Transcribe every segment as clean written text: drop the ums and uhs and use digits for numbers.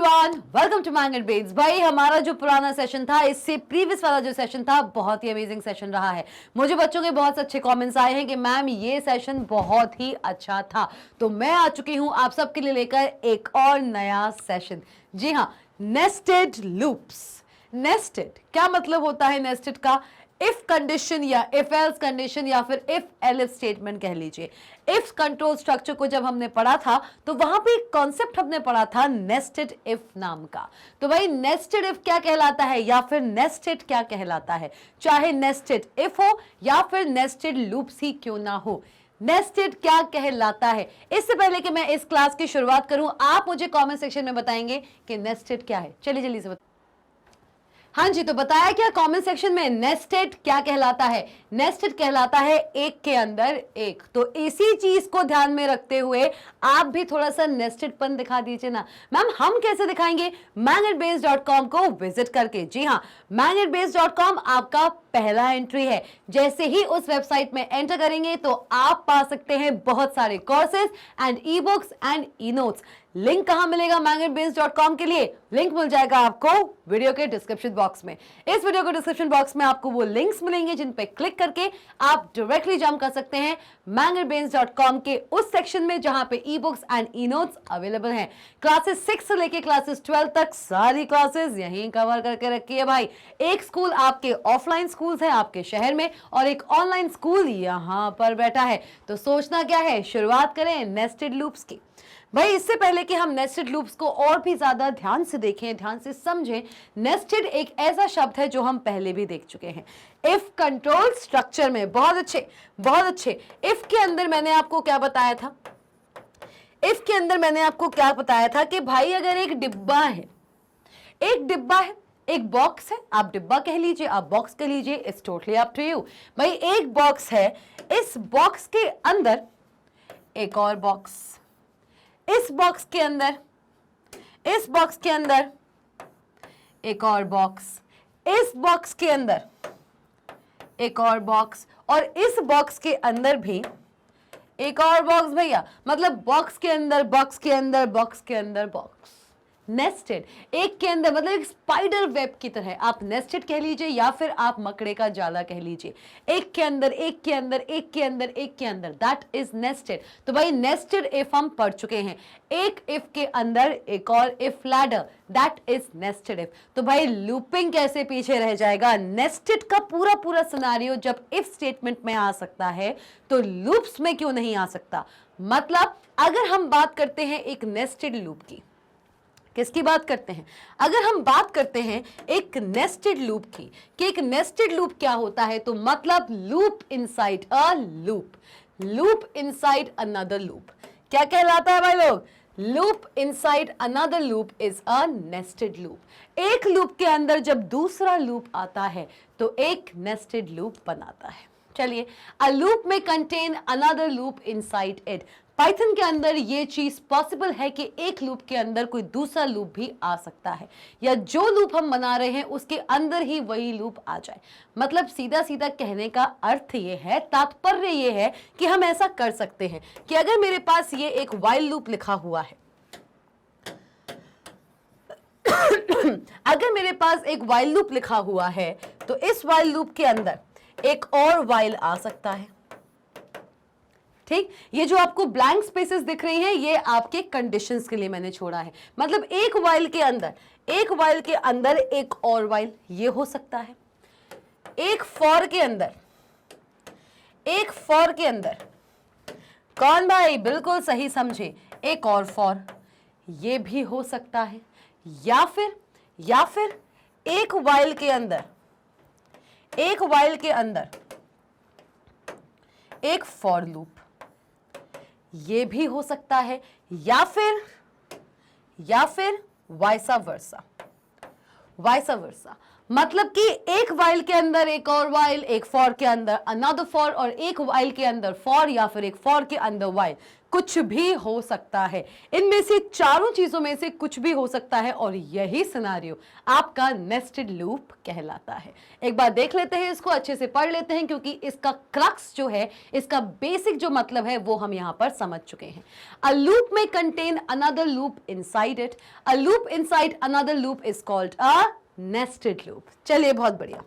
Everyone, welcome to मैंग and बेन्स। भाई हमारा जो पुराना सेशन था, इससे प्रीवियस वाला जो सेशन था, बहुत ही अमेजिंग सेशन रहा है। मुझे बच्चों के बहुत अच्छे कमेंट्स आए हैं कि मैम ये सेशन बहुत ही अच्छा था। तो मैं आ चुकी हूं आप सबके लिए लेकर एक और नया सेशन। जी हाँ, नेस्टेड लूप्स। नेस्टेड क्या मतलब होता है नेस्टेड का? इफ कंडीशन या इफ एल्स कंडीशन या फिर इफ एल्स स्टेटमेंट कह लीजिए। इफ कंट्रोल स्ट्रक्चर को जब हमने पढ़ा था तो वहां पे एक कॉन्सेप्ट हमने पढ़ा था नेस्टेड इफ नाम का। तो भाई नेस्टेड इफ क्या कहलाता है या फिर नेस्टेड क्या कहलाता है, चाहे नेस्टेड इफ हो या फिर नेस्टेड लूप्स ही क्यों ना हो, नेस्टेड क्या कहलाता है। इससे पहले कि मैं इस क्लास की शुरुआत करूं, आप मुझे कमेंट सेक्शन में बताएंगे कि नेस्टेड क्या है। चलिए जल्दी से हाँ जी, तो बताया क्या कमेंट सेक्शन में? नेस्टेड क्या कहलाता है? नेस्टेड कहलाता है एक के अंदर एक। तो इसी चीज को ध्यान में रखते हुए आप भी थोड़ा सा नेस्टेडपन दिखा दीजिए ना। मैम हम कैसे दिखाएंगे? mangetbase.com को विजिट करके। जी हाँ, mangetbase.com आपका पहला एंट्री है। जैसे ही उस वेबसाइट में एंटर करेंगे तो आप पा सकते हैं बहुत सारे courses and e books and e notes. Link कहां मिलेगा mangetbase.com के लिए? लिंक मिल जाएगा आपको वीडियो के डिस्क्रिप्शन बॉक्स में। इस वीडियो के डिस्क्रिप्शन बॉक्स में आपको वो लिंक्स मिलेंगे जिन पे क्लिक करके आप डायरेक्टली जंप कर सकते हैं mangetbase.com के उस सेक्शन में जहां पे e books and e notes available हैं। क्लासेस 6 से लेके क्लासेस 12 तक सारी क्लासेस यहीं कवर करके रखी है भाई। एक स्कूल आपके ऑफलाइन स्कूल्स है आपके शहर में और एक ऑनलाइन स्कूल यहां पर बैठा है। तो सोचना क्या है, शुरुआत करें नेस्टेड लूप्स की। भाई इससे पहले कि हम नेस्टेड लूप्स को और भी ज्यादा ध्यान से देखें, ध्यान से समझें, नेस्टेड एक ऐसा शब्द है जो हम पहले भी देख चुके हैं इफ कंट्रोल स्ट्रक्चर में। बहुत अच्छे, बहुत अच्छे। इफ के अंदर मैंने आपको क्या बताया था? इफ के अंदर मैंने आपको क्या बताया था कि भाई अगर एक डिब्बा है, एक डिब्बा है, एक बॉक्स है, आप डिब्बा कह लीजिए, आप बॉक्स कह लीजिए, it's totally up to you. भाई एक बॉक्स है, इस बॉक्स के अंदर एक और बॉक्स, इस बॉक्स के अंदर, इस बॉक्स के अंदर एक और बॉक्स, इस बॉक्स के अंदर एक और बॉक्स और इस बॉक्स के अंदर भी एक और बॉक्स। भैया मतलब बॉक्स के अंदर, बॉक्स के अंदर, बॉक्स के अंदर बॉक्स। नेस्टेड एक के अंदर मतलब एक स्पाइडर वेब की तरह आप नेस्टेड कह लीजिए या फिर आप मकड़े का जाला कह लीजिए। एक के अंदर, एक के अंदर, एक के अंदर, एक के अंदर, दैट इज नेस्टेड। तो भाई नेस्टेड इफ हम पढ़ चुके हैं। एक इफ के अंदर एक और if ladder, that is nested if. तो भाई लूपिंग कैसे पीछे रह जाएगा? नेस्टेड का पूरा पूरा सिनेरियो जब इफ स्टेटमेंट में आ सकता है तो लूप्स में क्यों नहीं आ सकता? मतलब अगर हम बात करते हैं एक नेस्टेड लूप की, किसकी बात करते हैं? अगर हम बात करते हैं एक नेस्टेड लूप की कि एक नेस्टेड लूप क्या होता है, तो मतलब loop inside a loop, loop inside another loop. क्या कहलाता है भाई लोग? Loop inside another loop is a nested loop. एक लूप के अंदर जब दूसरा लूप आता है तो एक नेस्टेड लूप बनाता है। चलिए, अ लूप में contain another loop inside it. Python के अंदर ये चीज पॉसिबल है कि एक लूप के अंदर कोई दूसरा लूप भी आ सकता है या जो लूप हम बना रहे हैं उसके अंदर ही वही लूप आ जाए। मतलब सीधा सीधा कहने का अर्थ ये है, तात्पर्य ये है कि हम ऐसा कर सकते हैं कि अगर मेरे पास ये एक व्हाइल लूप लिखा हुआ है अगर मेरे पास एक व्हाइल लूप लिखा हुआ है तो इस व्हाइल लूप के अंदर एक और व्हाइल आ सकता है। ठीक, ये जो आपको ब्लैंक स्पेसेस दिख रही हैं ये आपके कंडीशंस के लिए मैंने छोड़ा है। मतलब एक व्हाइल के अंदर, एक व्हाइल के अंदर एक और व्हाइल, ये हो सकता है। एक फॉर के अंदर, एक फॉर के अंदर, कौन भाई? बिल्कुल सही समझे, एक और फॉर, ये भी हो सकता है। या फिर एक व्हाइल के अंदर, एक व्हाइल के अंदर एक फॉर लूप, ये भी हो सकता है। या फिर वाइसा वर्सा, वाइसा वर्सा। मतलब कि एक व्हाइल के अंदर एक और व्हाइल, एक फॉर के अंदर अनदर फॉर और एक व्हाइल के अंदर फॉर या फिर एक फॉर के अंदर व्हाइल। कुछ भी हो सकता है, इनमें से चारों चीजों में से कुछ भी हो सकता है, और यही सिनारियो आपका नेस्टेड लूप कहलाता है। एक बार देख लेते हैं, इसको अच्छे से पढ़ लेते हैं, क्योंकि इसका क्रक्स जो है, इसका बेसिक जो मतलब है वो हम यहां पर समझ चुके हैं। अ लूप में contain another loop inside it, a loop inside another loop is called a nested loop. चलिए, बहुत बढ़िया,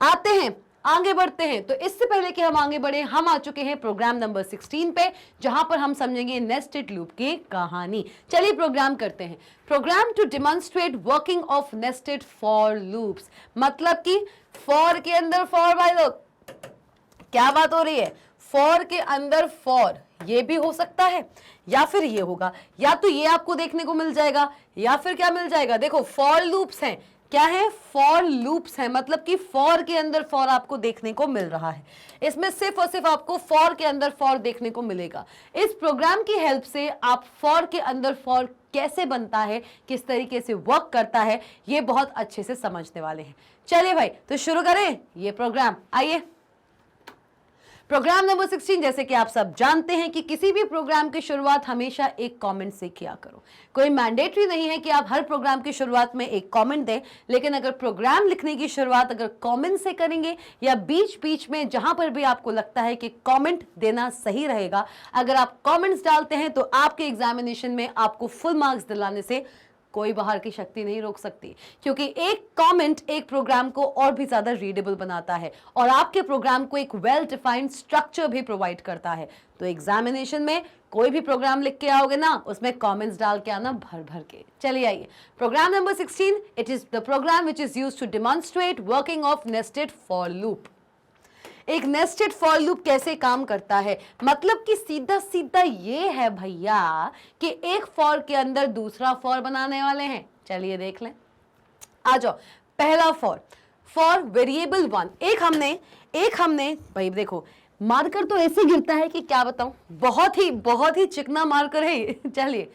आते हैं, आगे बढ़ते हैं। तो इससे पहले कि हम आगे बढ़े, हम आ चुके हैं प्रोग्राम नंबर 16 पे, जहां पर हम समझेंगे नेस्टेड लूप की कहानी। चलिए प्रोग्राम करते हैं। Program to demonstrate working of nested for loops, मतलब कि फॉर के अंदर फॉर, भाई लोग क्या बात हो रही है, फॉर के अंदर फॉर, ये भी हो सकता है या फिर ये होगा, या तो ये आपको देखने को मिल जाएगा या फिर क्या मिल जाएगा, देखो फॉर लूप्स हैं, क्या है, फॉर लूप्स है, मतलब कि फॉर के अंदर फॉर आपको देखने को मिल रहा है। इसमें सिर्फ और सिर्फ आपको फॉर के अंदर फॉर देखने को मिलेगा। इस प्रोग्राम की हेल्प से आप फॉर के अंदर फॉर कैसे बनता है, किस तरीके से वर्क करता है, ये बहुत अच्छे से समझने वाले हैं। चलिए भाई, तो शुरू करें ये प्रोग्राम। आइए, प्रोग्राम नंबर 16, जैसे कि आप सब जानते हैं कि किसी भी प्रोग्राम की शुरुआत हमेशा एक कमेंट से किया करो। कोई मैंडेटरी नहीं है कि आप हर प्रोग्राम की शुरुआत में एक कमेंट दें, लेकिन अगर प्रोग्राम लिखने की शुरुआत अगर कमेंट से करेंगे, या बीच बीच में जहां पर भी आपको लगता है कि कमेंट देना सही रहेगा, अगर आप कमेंट्स डालते हैं, तो आपके एग्जामिनेशन में आपको फुल मार्क्स दिलाने से कोई बाहर की शक्ति नहीं रोक सकती, क्योंकि एक कमेंट एक प्रोग्राम को और भी ज्यादा रीडेबल बनाता है और आपके प्रोग्राम को एक वेल डिफाइंड स्ट्रक्चर भी प्रोवाइड करता है। तो एग्जामिनेशन में कोई भी प्रोग्राम लिख के आओगे ना, उसमें कमेंट्स डाल के आना भर भर के। चलिए आइए, program number 16, it is the program which is used to demonstrate working of nested for loop. एक नेस्टेड फॉर लूप कैसे काम करता है, मतलब कि सीधा सीधा ये है भैया कि एक फॉर के अंदर दूसरा फॉर बनाने वाले हैं। चलिए देख लें, आ जाओ। पहला फॉर, फॉर वेरिएबल 1, एक हमने भाई देखो, मार्कर तो ऐसे गिरता है कि क्या बताऊं, बहुत ही चिकना मार्कर है। चलिए,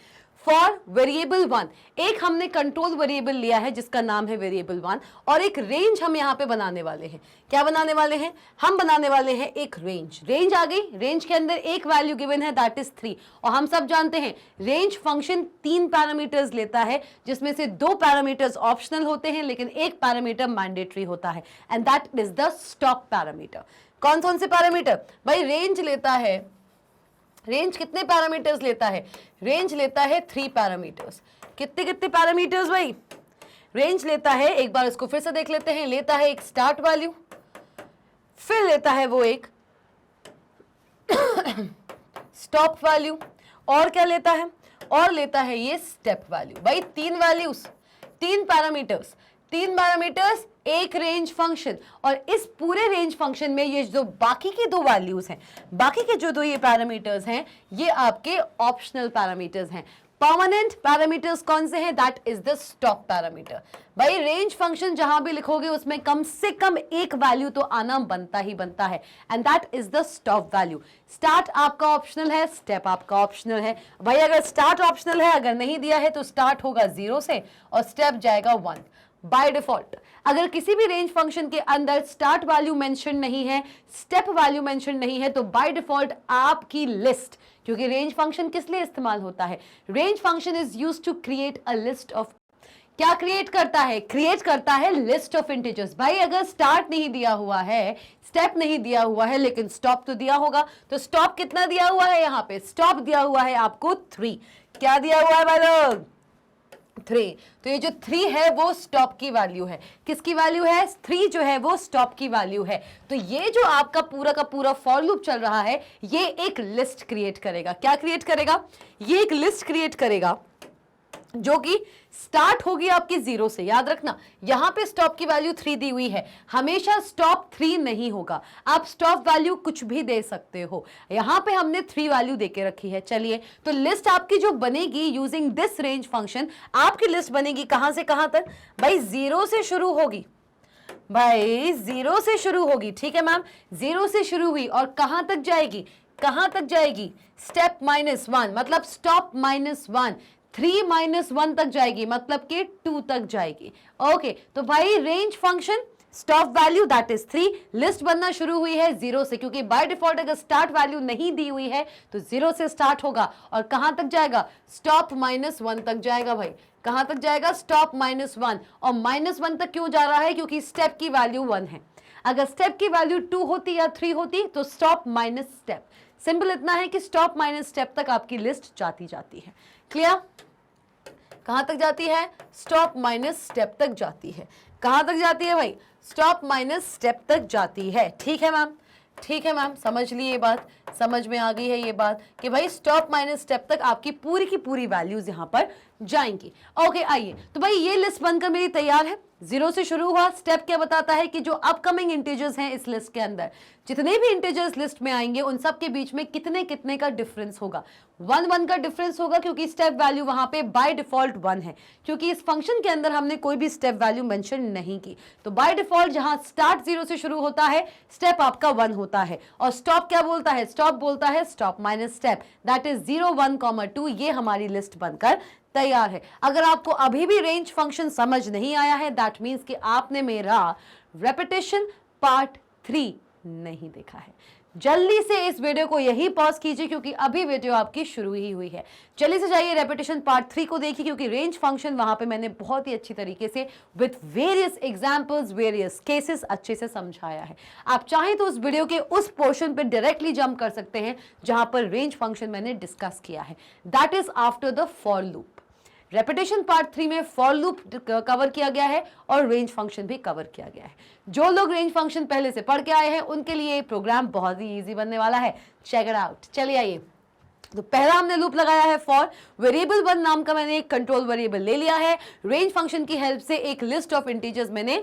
फॉर वेरिएबल 1, एक हमने कंट्रोल वेरिएबल लिया है जिसका नाम है वेरिएबल 1, और एक रेंज हम यहां पे बनाने वाले हैं। क्या बनाने वाले हैं, हम बनाने वाले हैं एक रेंज। रेंज आ गई, रेंज के अंदर एक वैल्यू गिवन है, दैट इज 3, और हम सब जानते हैं रेंज फंक्शन 3 पैरामीटर्स लेता है, जिसमें से 2 पैरामीटर्स ऑप्शनल होते हैं, लेकिन एक पैरामीटर मैंडेटरी होता है, and that is the stop parameter. कौन से पैरामीटर भाई, रेंज लेता है, रेंज कितने पैरामीटर्स लेता है, रेंज लेता है 3 पैरामीटर्स। कितने पैरामीटर्स भाई, रेंज लेता है, एक बार इसको फिर से देख लेते हैं, लेता है एक स्टार्ट वैल्यू, फिर लेता है वो एक स्टॉप वैल्यू, और क्या लेता है, और लेता है ये स्टेप वैल्यू। भाई 3 वैल्यूज, 3 पैरामीटर्स, 3 पैरामीटर्स, एक रेंज फंक्शन, और इस पूरे रेंज फंक्शन में ये जो बाकी के 2 वैल्यूज हैं, बाकी के जो 2 ये पैरामीटर्स हैं, ये आपके ऑप्शनल पैरामीटर्स हैं। परमानेंट पैरामीटर्स कौन से हैं, that is the stop parameter. भाई रेंज फंक्शन जहां भी लिखोगे उसमें कम से कम एक वैल्यू तो आना बनता ही बनता है, and that is the stop value. Start आपका ऑप्शनल है, स्टेप आपका ऑप्शनल है। भाई अगर स्टार्ट ऑप्शनल है, अगर नहीं दिया है तो स्टार्ट होगा 0 से और स्टेप जाएगा 1 बाय डिफॉल्ट। अगर किसी भी रेंज फंक्शन के अंदर स्टार्ट वैल्यू मेंशन नहीं है, स्टेप वैल्यू मेंशन नहीं है, तो बाय डिफॉल्ट आपकी लिस्ट, क्योंकि रेंज फंक्शन किस लिए इस्तेमाल होता है, range function is used to create a list of, क्या क्रिएट करता है, क्रिएट करता है लिस्ट ऑफ इंटीजर्स। भाई अगर स्टार्ट नहीं दिया हुआ है, स्टेप नहीं दिया हुआ है, लेकिन स्टॉप तो दिया होगा, तो स्टॉप कितना दिया हुआ है, यहां पे स्टॉप दिया हुआ है आपको 3। क्या दिया हुआ है भाई लोग, 3। तो ये जो 3 है वो स्टॉप की वैल्यू है। किसकी वैल्यू है, 3 जो है वो स्टॉप की वैल्यू है। तो ये जो आपका पूरा का पूरा फॉर लूप चल रहा है, ये एक लिस्ट क्रिएट करेगा। क्या क्रिएट करेगा, ये एक लिस्ट क्रिएट करेगा जो कि स्टार्ट होगी आपकी 0 से। याद रखना, यहां पे स्टॉप की वैल्यू 3 दी हुई है, हमेशा स्टॉप 3 नहीं होगा, आप स्टॉप वैल्यू कुछ भी दे सकते हो। यहां पे हमने 3 वैल्यू देके रखी है। चलिए, तो लिस्ट आपकी जो बनेगी यूजिंग दिस रेंज फंक्शन, आपकी लिस्ट बनेगी कहां से कहां तक, भाई 0 से शुरू होगी, भाई 0 से शुरू होगी, ठीक है मैम, 0 से शुरू हुई और कहां तक जाएगी, कहां तक जाएगी, स्टेप -1, मतलब स्टॉप -1, 3 - 1 तक जाएगी, मतलब कि 2 तक जाएगी। ओके, तो भाई range function stop value that is 3, list बनना शुरू हुई है 0 से, क्योंकि बाय डिफॉल्ट अगर स्टार्ट वैल्यू नहीं दी हुई है तो 0 से स्टार्ट होगा और कहां तक जाएगा, स्टॉप -1 तक जाएगा भाई, कहां तक जाएगा, स्टॉप -1, और -1 तक क्यों जा रहा है, क्योंकि स्टेप की वैल्यू 1 है। अगर स्टेप की वैल्यू 2 होती या 3 होती तो स्टॉप माइनस स्टेप, सिंपल इतना है कि स्टॉप माइनस स्टेप तक आपकी लिस्ट जाती है। क्लियर, कहां तक जाती है, स्टॉप माइनस स्टेप तक जाती है। कहां तक जाती है भाई, स्टॉप माइनस स्टेप तक जाती है। ठीक है मैम, ठीक है मैम, समझ लिए ये बात, समझ में आ गई है ये बात कि भाई स्टॉप माइनस स्टेप तक आपकी पूरी की पूरी वैल्यूज यहां पर जाएंगी। ओके आइए, तो भाई ये लिस्ट बनकर मेरी तैयार है, 0 से शुरू हुआ। स्टेप क्या बताता है कि जो अपकमिंग इंटीजर्स हैं इस लिस्ट के अंदर, जितने भी इंटीजर्स लिस्ट में आएंगे उन सब के बीच में कितने कितने का डिफरेंस होगा, 1 का डिफरेंस होगा, क्योंकि स्टेप वैल्यू वहां पे बाय डिफॉल्ट 1 है, क्योंकि इस फंक्शन के अंदर हमने कोई भी स्टेप वैल्यू मेंशन नहीं की। तो बाय डिफॉल्ट जहां स्टार्ट 0 से शुरू होता है, स्टेप आपका 1 होता है, और स्टॉप क्या बोलता है, स्टॉप बोलता है stop minus step, that is 0, 1, 2। ये हमारी लिस्ट बनकर तैयार है। अगर आपको अभी भी रेंज फंक्शन समझ नहीं आया है, दैट मीन्स कि आपने मेरा रेपिटेशन पार्ट 3 नहीं देखा है। जल्दी से इस वीडियो को यही पॉज कीजिए, क्योंकि अभी वीडियो आपकी शुरू ही हुई है। जल्दी से जाइए रेपिटेशन पार्ट 3 को देखिए, क्योंकि रेंज फंक्शन वहां पे मैंने बहुत ही अच्छी तरीके से with various examples, various cases अच्छे से समझाया है। आप चाहें तो उस वीडियो के उस पोर्शन पे डायरेक्टली जंप कर सकते हैं जहां पर रेंज फंक्शन मैंने डिस्कस किया है, that is after the for loop. Repetition part 3 में फॉर लूप कवर किया गया है और रेंज फंक्शन भी कवर किया गया है। जो लोग रेंज फंक्शन पहले से पढ़ के आए हैं उनके लिए ये प्रोग्राम बहुत ही इजी बनने वाला है। Check it out. चलिए आइए, तो पहला हमने लूप लगाया है फॉर, वेरिएबल 1 नाम का मैंने एक कंट्रोल वेरिएबल ले लिया है, रेंज फंक्शन की हेल्प से एक लिस्ट ऑफ इंटीजर्स मैंने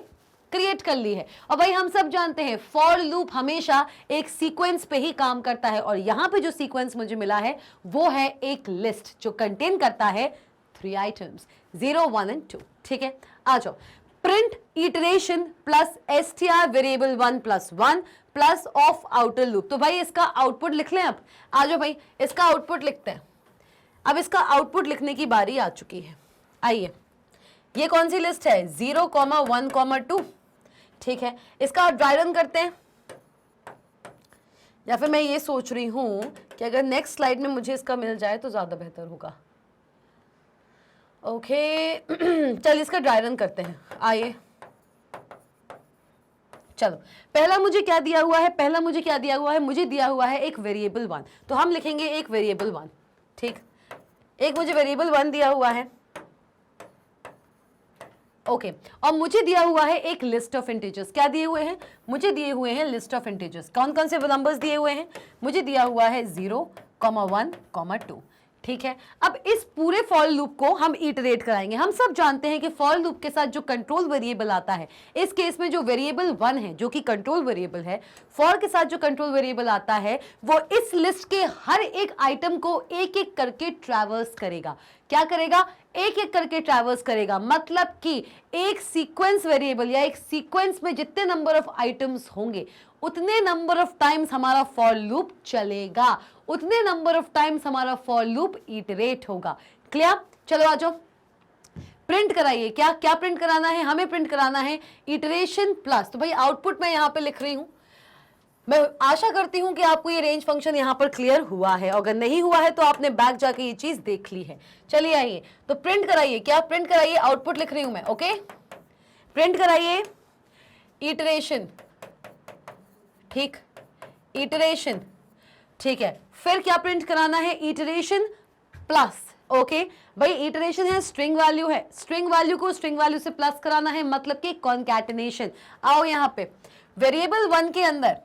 क्रिएट कर ली है। और भाई हम सब जानते हैं फॉर लूप हमेशा एक सीक्वेंस पे ही काम करता है, और यहां पे जो सीक्वेंस मुझे मिला है वो है एक लिस्ट जो कंटेन करता है 3 आइटम्स 0, 1 एंड 2। ठीक है, आ जाओ। Print iteration plus str variable 1 + 1 plus of outer loop. तो भाई इसका आउटपुट लिख लें अब। आ जाओ भाई, इसका आउटपुट लिखते हैं। अब इसका आउटपुट लिखने की बारी आ चुकी है। आइए, ये कौन सी लिस्ट है, 0, 1, 2। ठीक है, इसका ड्राई रन करते हैं, या फिर मैं ये सोच रही हूं कि अगर नेक्स्ट स्लाइड में मुझे इसका मिल जाए तो ज्यादा बेहतर होगा। ओके चलिए इसका ड्राई रन करते हैं। आइए, चलो पहला मुझे क्या दिया हुआ है, पहला मुझे क्या दिया हुआ है, मुझे दिया हुआ है एक वेरिएबल 1, तो हम लिखेंगे एक वेरिएबल 1। ठीक, एक मुझे वेरिएबल 1 दिया हुआ है। ओके, और मुझे दिया हुआ है एक लिस्ट ऑफ इंटीजर्स। क्या दिए हुए हैं, मुझे दिए हुए हैं लिस्ट ऑफ इंटीजर्स। कौन कौन से नंबर्स दिए हुए हैं, मुझे दिया हुआ है 0, 1, 2। ठीक है, अब इस पूरे फॉर लूप को हम इटरेट कराएंगे। हम सब जानते हैं कि फॉर लूप के साथ जो कंट्रोल वेरिएबल आता है, इस केस में जो वेरिएबल 1 है जो कि कंट्रोल वेरिएबल है, फॉर के साथ जो कंट्रोल वेरिएबल आता है वो इस लिस्ट के हर एक आइटम को एक एक करके ट्रैवर्स करेगा। क्या करेगा, एक एक करके ट्रैवर्स करेगा। मतलब कि एक सीक्वेंस वेरिएबल या एक सीक्वेंस में जितने नंबर ऑफ आइटम्स होंगे उतने नंबर ऑफ टाइम्स हमारा फॉर लूप चलेगा, उतने नंबर ऑफ टाइम्स हमारा फॉर लूप इटरेट होगा। क्लियर, चलो आ जाओ, प्रिंट कराइए। क्या क्या प्रिंट कराना है, हमें प्रिंट कराना है इटरेशन प्लस। तो भाई आउटपुट मैं यहां पे लिख रही हूं। मैं आशा करती हूं कि आपको ये रेंज फंक्शन यहां पर क्लियर हुआ है, अगर नहीं हुआ है तो आपने बैक जाके ये चीज देख ली है। चलिए आइए, तो प्रिंट कराइए। क्या प्रिंट कराइए, आउटपुट लिख रही हूं मैं। ओके, प्रिंट कराइए इटरेशन। ठीक, इटरेशन। ठीक है, फिर क्या प्रिंट कराना है, इटरेशन प्लस। ओके भाई, इटरेशन है, स्ट्रिंग वैल्यू है, स्ट्रिंग वैल्यू को स्ट्रिंग वैल्यू से प्लस कराना है, मतलब कि कॉन्कैटिनेशन। आओ यहाँ पे वेरिएबल 1 के अंदर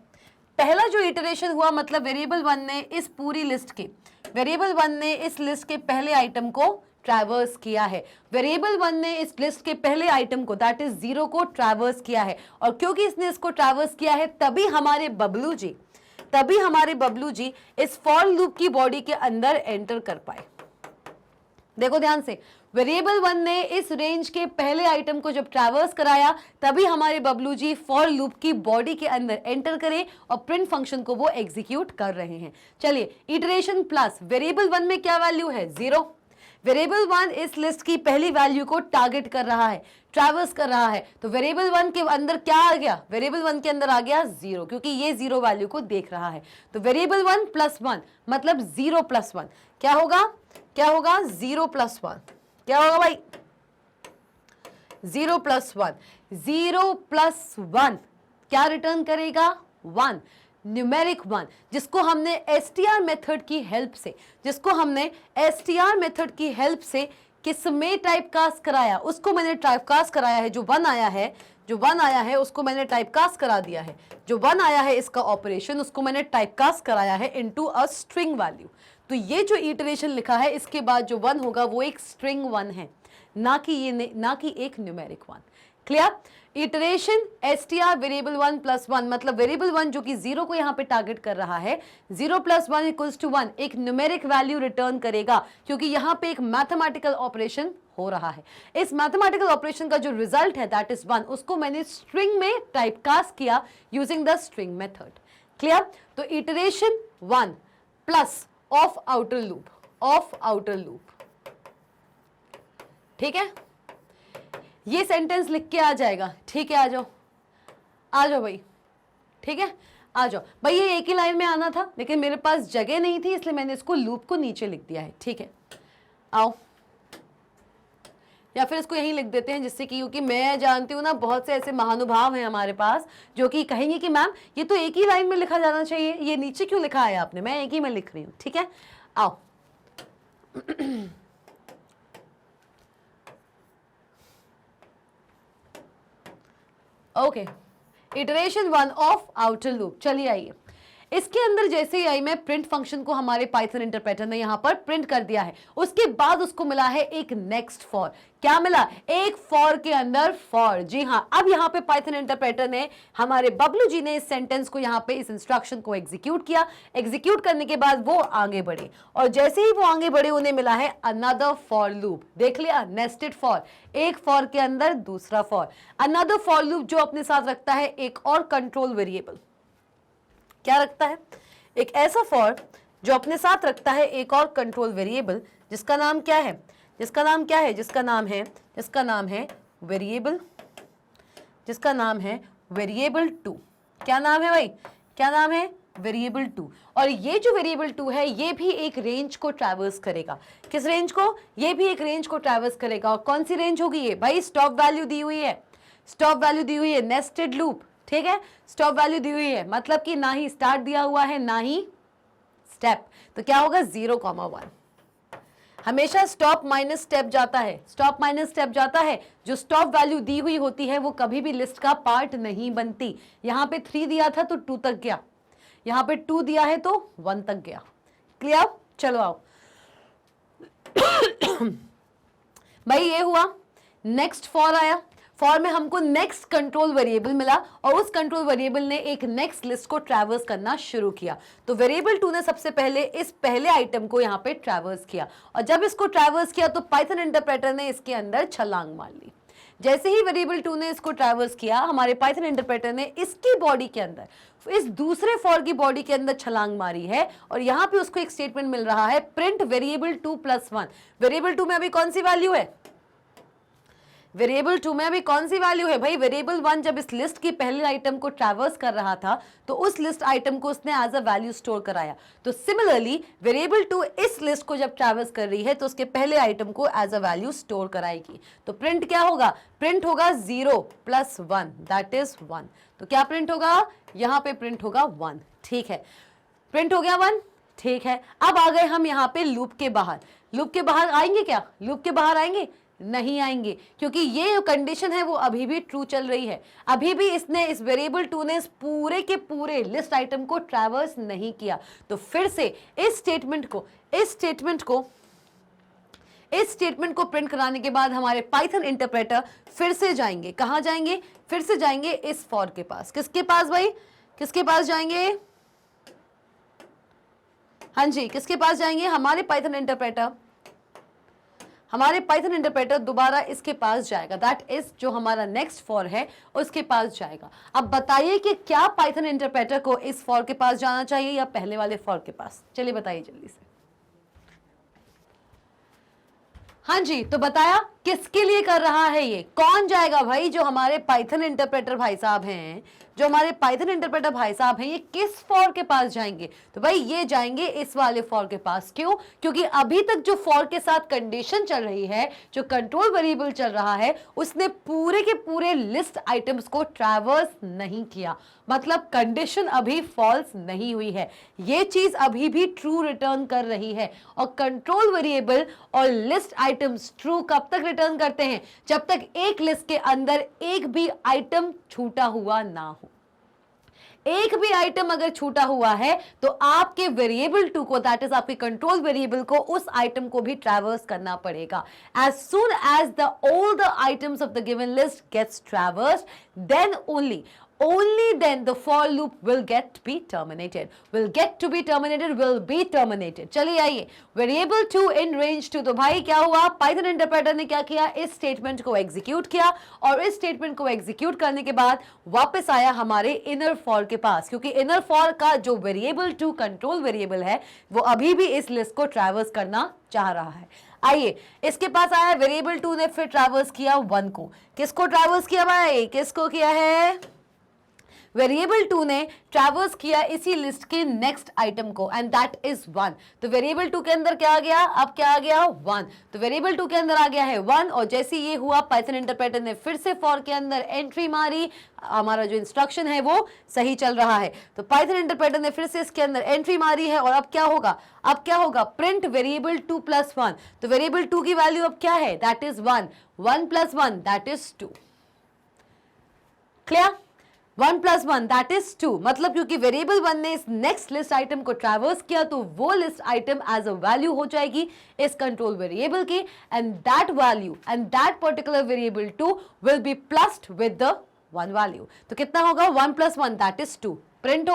पहला जो इटरेशन हुआ, मतलब वेरिएबल 1 ने इस पूरी लिस्ट के, वेरिएबल 1 ने इस लिस्ट के पहले आइटम को ट्रैवर्स किया है। वेरिएबल 1 ने इस लिस्ट के पहले आइटम को, दैट इज 0 को ट्रैवर्स किया है, और क्योंकि इसने इसको ट्रैवर्स किया है तभी हमारे बबलू जी इस फॉर लूप की बॉडी के अंदर एंटर कर पाए। देखो ध्यान से, वेरिएबल 1 ने इस रेंज के पहले आइटम को जब ट्रैवर्स कराया तभी हमारे बबलू जी फॉर लूप की बॉडी के अंदर एंटर करे और प्रिंट फंक्शन को वो एग्जीक्यूट कर रहे हैं। चलिए, इटरेशन प्लस, वेरिएबल 1 में क्या वैल्यू है, 0, वेरिएबल 1 इस लिस्ट की पहली वैल्यू को टारगेट कर रहा है, ट्रैवर्स कर रहा है, तो वेरिएबल 1 के अंदर क्या आ गया, वेरिएबल 1 के अंदर आ गया 0, क्योंकि ये 0 वैल्यू को देख रहा है। तो वेरिएबल 1 प्लस 1 मतलब 0 प्लस 1 क्या होगा, क्या होगा 0 प्लस 1 क्या होगा भाई, 0 प्लस 1, 0 प्लस 1 क्या रिटर्न करेगा, 1, न्यूमेरिक 1, जिसको हमने एसटीआर मेथड की हेल्प से, जिसको हमने एसटीआर मेथड की हेल्प से किसमें टाइपकास्ट कराया, उसको मैंने टाइपकास्ट कराया है, जो 1 आया है, जो 1 आया है उसको मैंने टाइपकास्ट करा दिया है, जो 1 आया है इसका ऑपरेशन उसको मैंने टाइपकास्ट कराया है इनटू अ स्ट्रिंग वैल्यू। तो ये जो इटरेशन लिखा है इसके बाद जो 1 होगा वो एक स्ट्रिंग 1 है, ना कि एक numeric 1। Clear, iteration STR variable 1 plus 1 मतलब वेरिएबल 1 जो कि 0 को यहाँ पे टारगेट कर रहा है, 0 प्लस 1 इक्वल्स टू 1 एक न्यूमेरिक वैल्यू रिटर्न करेगा, क्योंकि यहाँ पे एक मैथमेटिकल ऑपरेशन हो रहा है। इस मैथमेटिकल ऑपरेशन का जो रिजल्ट है दैट इज 1, उसको मैंने स्ट्रिंग में टाइपकास्ट किया using the string method. Clear, तो iteration 1 plus of outer loop, of outer loop, ठीक है, ये सेंटेंस लिख के आ जाएगा। ठीक है, आ जाओ, आ जाओ भाई, ठीक है, आ जाओ भाई। ये एक ही लाइन में आना था लेकिन मेरे पास जगह नहीं थी, इसलिए मैंने इसको लूप को नीचे लिख दिया है। ठीक है, आओ, या फिर इसको यहीं लिख देते हैं, जिससे कि, क्योंकि मैं जानती हूँ ना बहुत से ऐसे महानुभाव हैं हमारे पास जो कि कहेंगे कि मैम ये तो एक ही लाइन में लिखा जाना चाहिए, ये नीचे क्यों लिखा है आपने, मैं एक ही में लिख रही हूँ। ठीक है, आओ okay, iteration 1 of outer loop. चलिए आइए, इसके अंदर जैसे ही आई मैं प्रिंट फंक्शन को हमारे पाइथन इंटरप्रेटर ने यहां पर प्रिंट कर दिया है, उसके बाद उसको मिला है एक नेक्स्ट फॉर। क्या मिला, एक फॉर के अंदर फॉर। जी हां, अब यहां पे पाइथन इंटरप्रेटर ने, हमारे बबलू जी ने इस सेंटेंस को यहां पे, इस इंस्ट्रक्शन को एग्जीक्यूट किया। एग्जीक्यूट करने के बाद वो आगे बढ़े, और जैसे ही वो आगे बढ़े उन्हें मिला है अनदर फॉर लूप। देख लिया, नेस्टेड फॉर, एक फॉर के अंदर दूसरा फॉर। अनदर फॉर लूप जो अपने साथ रखता है एक और कंट्रोल वेरिएबल। क्या रखता है, एक ऐसा फॉर जो अपने साथ रखता है एक और कंट्रोल वेरिएबल, जिसका नाम क्या है, जिसका नाम क्या है, जिसका नाम है, जिसका नाम है वेरिएबल, जिसका नाम है वेरिएबल 2। क्या नाम है भाई, क्या नाम है, वेरिएबल 2। और ये जो वेरिएबल 2 है ये भी एक रेंज को ट्रैवर्स करेगा। किस रेंज को, ये भी एक रेंज को ट्रैवर्स करेगा। और कौन सी रेंज होगी ये भाई, स्टॉप वैल्यू दी हुई है, स्टॉप वैल्यू दी हुई है, नेस्टेड लूप। ठीक है, स्टॉप वैल्यू दी हुई है, मतलब कि ना ही स्टार्ट दिया हुआ है ना ही स्टेप, तो क्या होगा 0,1। हमेशा स्टॉप माइनस स्टेप जाता है, स्टॉप माइनस स्टेप जाता है। जो स्टॉप वैल्यू दी हुई होती है वो कभी भी लिस्ट का पार्ट नहीं बनती। यहां पे 3 दिया था तो 2 तक गया, यहां पे 2 दिया है तो 1 तक गया। क्लियर, चलो आओ भाई, ये हुआ, नेक्स्ट फॉर आया, फॉर में हमको नेक्स्ट कंट्रोल वेरिएबल मिला, और उस कंट्रोल वेरिएबल ने एक नेक्स्ट लिस्ट को ट्रैवर्स करना शुरू किया। तो वेरिएबल 2 ने सबसे पहले इस पहले आइटम को यहाँ पे ट्रैवर्स किया, और जब इसको ट्रैवर्स किया तो पाइथन इंटरप्रेटर ने इसके अंदर छलांग मार ली। जैसे ही वेरिएबल 2 ने इसको ट्रैवर्स किया, हमारे पाइथन इंटरप्रेटर ने इसकी बॉडी के अंदर, इस दूसरे फॉर की बॉडी के अंदर छलांग मारी है, और यहाँ पे उसको एक स्टेटमेंट मिल रहा है, प्रिंट वेरिएबल 2 प्लस 1। वेरिएबल 2 में अभी कौन सी वैल्यू है, वेरिएबल 2 में अभी कौन सी वैल्यू है भाई, वेरिएबल 1 जब इस लिस्ट की पहले आइटम को ट्रैवर्स कर रहा था तो उस लिस्ट आइटम को उसने एज अ वैल्यू स्टोर कराया। तो सिमिलरली वेरिएबल 2 इस लिस्ट को जब ट्रैवर्स कर रही है तो उसके पहले आइटम को एज अ वैल्यू स्टोर कराएगी। तो प्रिंट क्या होगा, प्रिंट होगा 0 प्लस 1 दैट इज 1। तो क्या प्रिंट होगा, यहाँ पे प्रिंट होगा 1। ठीक है, प्रिंट हो गया 1। ठीक है, अब आ गए हम यहाँ पे लूप के बाहर। लूप के बाहर आएंगे क्या, लूप के बाहर आएंगे, नहीं आएंगे, क्योंकि ये कंडीशन है वो अभी भी ट्रू चल रही है। अभी भी इसने, इस वेरिएबल 2 ने इस पूरे के पूरे लिस्ट आइटम को ट्रैवर्स नहीं किया। तो फिर से इस स्टेटमेंट को प्रिंट कराने के बाद हमारे पाइथन इंटरप्रेटर फिर से जाएंगे, कहां जाएंगे, फिर से जाएंगे इस फॉर के पास। किसके पास भाई, किसके पास जाएंगे, हाँ जी, किसके पास जाएंगे, हमारे पाइथन इंटरप्रेटर दोबारा इसके पास जाएगा, दैट इज जो हमारा नेक्स्ट फॉर है उसके पास जाएगा। अब बताइए कि क्या पाइथन इंटरप्रेटर को इस फॉर के पास जाना चाहिए या पहले वाले फॉर के पास, चलिए बताइए जल्दी से। हाँ जी, तो बताया किसके लिए कर रहा है ये, कौन जाएगा भाई, जो हमारे पाइथन इंटरप्रेटर भाई साहब हैं, जो हमारे पाइथन इंटरप्रेटर भाई साहब हैं, ये किस फॉर के पास जाएंगे, तो भाई ये जाएंगे इस वाले फॉर के पास। क्यों? क्योंकि अभी तक जो फॉर के साथ कंडीशन चल रही है, जो कंट्रोल वेरिएबल चल रहा है, उसने पूरे के पूरे लिस्ट आइटम्स को ट्रैवर्स नहीं किया, मतलब कंडीशन अभी फॉल्स नहीं हुई है, ये चीज अभी भी ट्रू रिटर्न कर रही है। और कंट्रोल वेरिएबल और लिस्ट आइटम्स ट्रू कब तक रिटर्न करते हैं? जब तक एक लिस्ट के अंदर एक भी आइटम छूटा हुआ ना हो। एक भी आइटम अगर छूटा हुआ है तो आपके वेरिएबल टू को, दैट इज आपके कंट्रोल वेरिएबल को, उस आइटम को भी ट्रैवर्स करना पड़ेगा। As soon as the all the items of the given list gets traversed, then only then the for loop will get to be terminated, will be terminated। चलिए आइए, variable two in range two, तो भाई क्या हुआ, Python interpreter ने क्या किया, इस स्टेटमेंट को एग्जीक्यूट किया, और इस स्टेटमेंट को एग्जीक्यूट करने के बाद वापस आया हमारे इनर फॉर के पास, क्योंकि इनर फॉर का जो वेरिएबल टू कंट्रोल वेरिएबल है वो अभी भी इस लिस्ट को ट्रैवर्स करना चाह रहा है। आइए, इसके पास आया वेरिएबल टू ने, फिर ट्रैवर्स किया 1 को। किसको ट्रैवर्स किया भाई, किसको किया है, वेरिएबल टू ने ट्रैवर्स किया इसी लिस्ट के नेक्स्ट आइटम को, एंड दैट इज 1। तो वेरिएबल टू के अंदर क्या आ गया, अब क्या आ गया 1, तो वेरिएबल टू के अंदर आ गया है 1, और जैसे ये हुआ पाइथन इंटरप्रेटर ने फिर से फॉर के अंदर एंट्री मारी, हमारा जो इंस्ट्रक्शन है वो सही चल रहा है, तो पाइथन इंटरप्रेटर ने फिर से इसके अंदर एंट्री मारी है, और अब क्या होगा, प्रिंट वेरिएबल टू प्लस 1। तो वेरिएबल टू की वैल्यू अब क्या है, that is 1, 1 plus 1 that is 2। Clear, 1 plus 1 that is 2, मतलब क्योंकि वेरिएबल 1 ने इस नेक्स्ट लिस्ट आइटम को ट्रैवर्स किया, तो वो list item as a value हो जाएगी इस कंट्रोल वेरिएबल की, and that value and that particular variable 2 will be plussed with the 1 value. तो कितना होगा, 1 प्लस 1 दैट इज 2। प्रिंट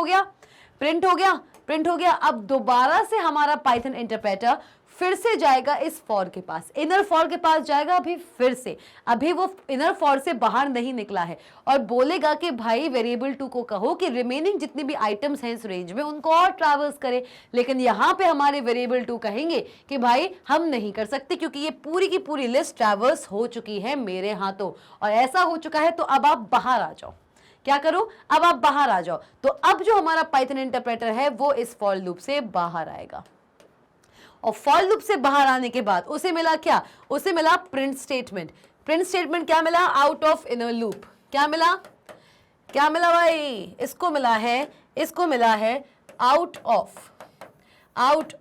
हो गया। अब दोबारा से हमारा पाइथन इंटरप्रेटर फिर से जाएगा इस फॉर के पास, इनर फॉर के पास जाएगा अभी फिर से, अभी वो इनर फॉर से बाहर नहीं निकला है, और बोलेगा कि भाई वेरिएबल टू को कहो कि रिमेनिंग जितनी भी आइटम्स हैं इस रेंज में उनको और ट्रैवर्स करे। लेकिन यहाँ पे हमारे वेरिएबल टू कहेंगे कि भाई हम नहीं कर सकते, क्योंकि ये पूरी की पूरी लिस्ट ट्रैवर्स हो चुकी है मेरे हाथों, और ऐसा हो चुका है, तो अब आप बाहर आ जाओ। क्या करो, अब आप बाहर आ जाओ। तो अब जो हमारा पाइथन इंटरप्रेटर है वो इस फॉर लूप से बाहर आएगा, और फॉर लूप से बाहर आने के बाद उसे मिला क्या, उसे मिला प्रिंट स्टेटमेंट। प्रिंट स्टेटमेंट क्या मिला, आउट ऑफ इनर लूप। क्या मिला भाई, इसको मिला है आउट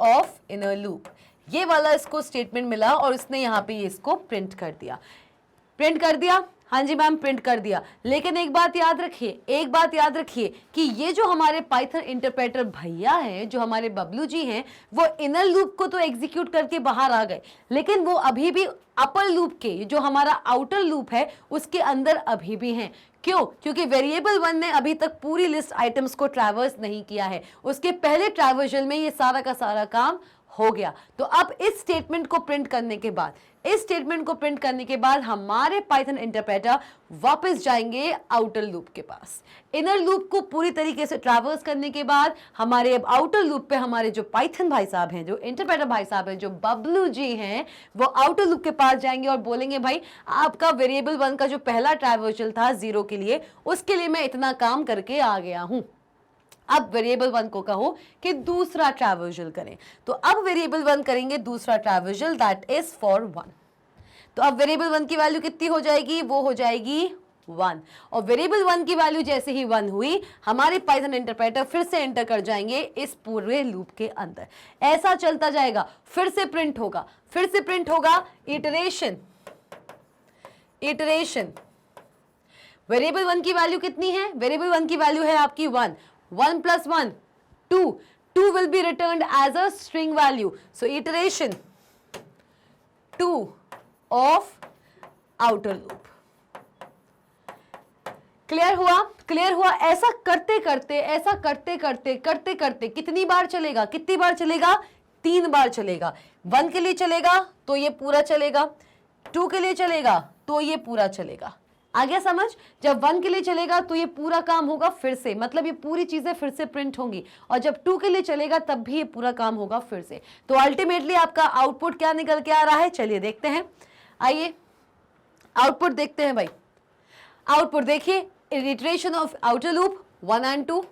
ऑफ इनर लूप, ये वाला इसको स्टेटमेंट मिला, और इसने यहां पे इसको प्रिंट कर दिया। हाँ जी मैम, प्रिंट कर दिया। लेकिन एक बात याद रखिए कि ये जो हमारे पाइथन इंटरप्रेटर भैया हैं, जो हमारे बबलू जी हैं, वो इनर लूप को तो एग्जीक्यूट करके बाहर आ गए, लेकिन वो अभी भी अपर लूप के, जो हमारा आउटर लूप है, उसके अंदर अभी भी हैं। क्यों? क्योंकि वेरिएबल 1 ने अभी तक पूरी लिस्ट आइटम्स को ट्रैवर्स नहीं किया है, उसके पहले ट्रैवर्सल में ये सारा का सारा काम हो गया। तो अब इस स्टेटमेंट को प्रिंट करने के बाद हमारे पाइथन इंटरप्रेटर वापस जाएंगे आउटर लूप के पास। इनर लूप को पूरी तरीके से ट्रैवर्स करने के बाद हमारे अब आउटर लूप पे हमारे जो पाइथन भाई साहब हैं, जो इंटरप्रेटर भाई साहब हैं, जो बबलू जी हैं, वो आउटर लूप के पास जाएंगे और बोलेंगे भाई आपका वेरिएबल 1 का जो पहला ट्रैवर्सल था 0 के लिए, उसके लिए मैं इतना काम करके आ गया हूं। अब वेरिएबल 1 को कहो कि दूसरा ट्रैवर्सल करें, तो अब वेरिएबल 1 करेंगे दूसरा ट्रैवर्सल, दैट इज फॉर 1। तो अब वेरिएबल 1 की वैल्यू कितनी हो जाएगी, वो हो जाएगी 1, और वेरिएबल 1 की वैल्यू जैसे ही 1 हुई, हमारे पाइथन इंटरप्रेटर फिर से एंटर कर जाएंगे इस पूरे लूप के अंदर। ऐसा चलता जाएगा, फिर से प्रिंट होगा, इटरेशन। वेरिएबल 1 की वैल्यू कितनी है, वेरिएबल 1 की वैल्यू है आपकी 1 plus 1 2 will be returned as a string value, so iteration 2 of outer loop। Clear हुआ। ऐसा करते करते कितनी बार चलेगा, 3 बार चलेगा। 1 के लिए चलेगा तो ये पूरा चलेगा, 2 के लिए चलेगा तो ये पूरा चलेगा। आ गया समझ? जब 1 के लिए चलेगा तो ये पूरा काम होगा फिर से, मतलब ये पूरी चीजें फिर से प्रिंट होंगी, और जब 2 के लिए चलेगा तब भी ये पूरा काम होगा फिर से। तो अल्टीमेटली आपका आउटपुट क्या निकल के आ रहा है, चलिए देखते हैं। आइए आउटपुट देखते हैं भाई। आउटपुट देखिए, iteration of outer loop 1 and 2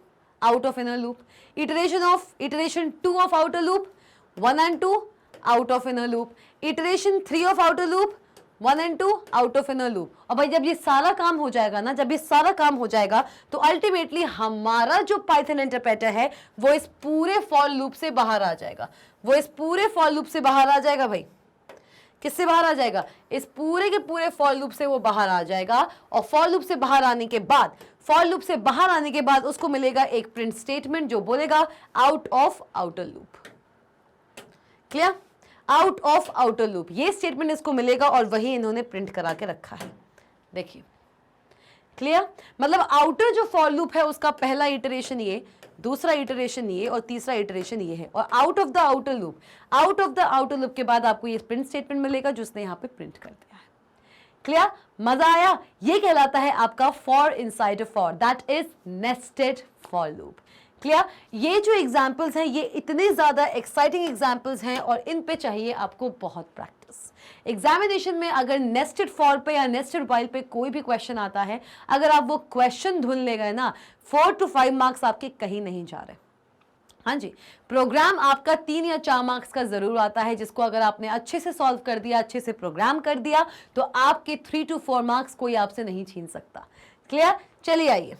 out of inner loop, iteration 2 of outer loop 1 and 2 out of inner loop, iteration 3 of outer loop 1 and 2 out of inner loop। और भाई जब ये सारा काम हो जाएगा ना, जब ये सारा काम हो जाएगा तो अल्टीमेटली हमारा जो पाइथन इंटरप्रेटर है वो इस पूरे फॉर लूप से बाहर आ जाएगा, वो इस पूरे फॉर लूप से बाहर आ जाएगा। भाई किससे बाहर आ जाएगा? इस पूरे के पूरे फॉर लूप से वो बाहर आ जाएगा, और फॉर लूप से बाहर आने के बाद, फॉर लूप से बाहर आने के बाद उसको मिलेगा एक प्रिंट स्टेटमेंट जो बोलेगा out of outer loop. Clear? Out of outer loop, ये स्टेटमेंट इसको मिलेगा और वही इन्होंने प्रिंट करा के रखा है। देखिए क्लियर? मतलब आउटर जो फॉर लूप है उसका पहला इटरेशन ये, दूसरा इटरेशन ये, और तीसरा इटरेशन ये है, और out of the outer loop, out of the outer loop के बाद आपको ये प्रिंट स्टेटमेंट मिलेगा जो उसने यहाँ पे प्रिंट कर दिया है। क्लियर? मजा आया? ये कहलाता है आपका for inside a for, that is nested for loop. Clear? ये जो एग्जाम्पल्स हैं ये इतने ज्यादा एक्साइटिंग एग्जाम्पल्स हैं और इन पे चाहिए आपको बहुत प्रैक्टिस। एग्जामिनेशन में अगर नेस्टेड फॉर पे या नेस्टेड व्हाइल पे कोई भी क्वेश्चन आता है, अगर आप वो क्वेश्चन धुन ले गए ना, 4 to 5 मार्क्स आपके कहीं नहीं जा रहे। हाँ जी, प्रोग्राम आपका 3 या 4 मार्क्स का जरूर आता है, जिसको अगर आपने अच्छे से सॉल्व कर दिया, अच्छे से प्रोग्राम कर दिया, तो आपके 3 to 4 मार्क्स कोई आपसे नहीं छीन सकता। क्लियर? चलिए आइए।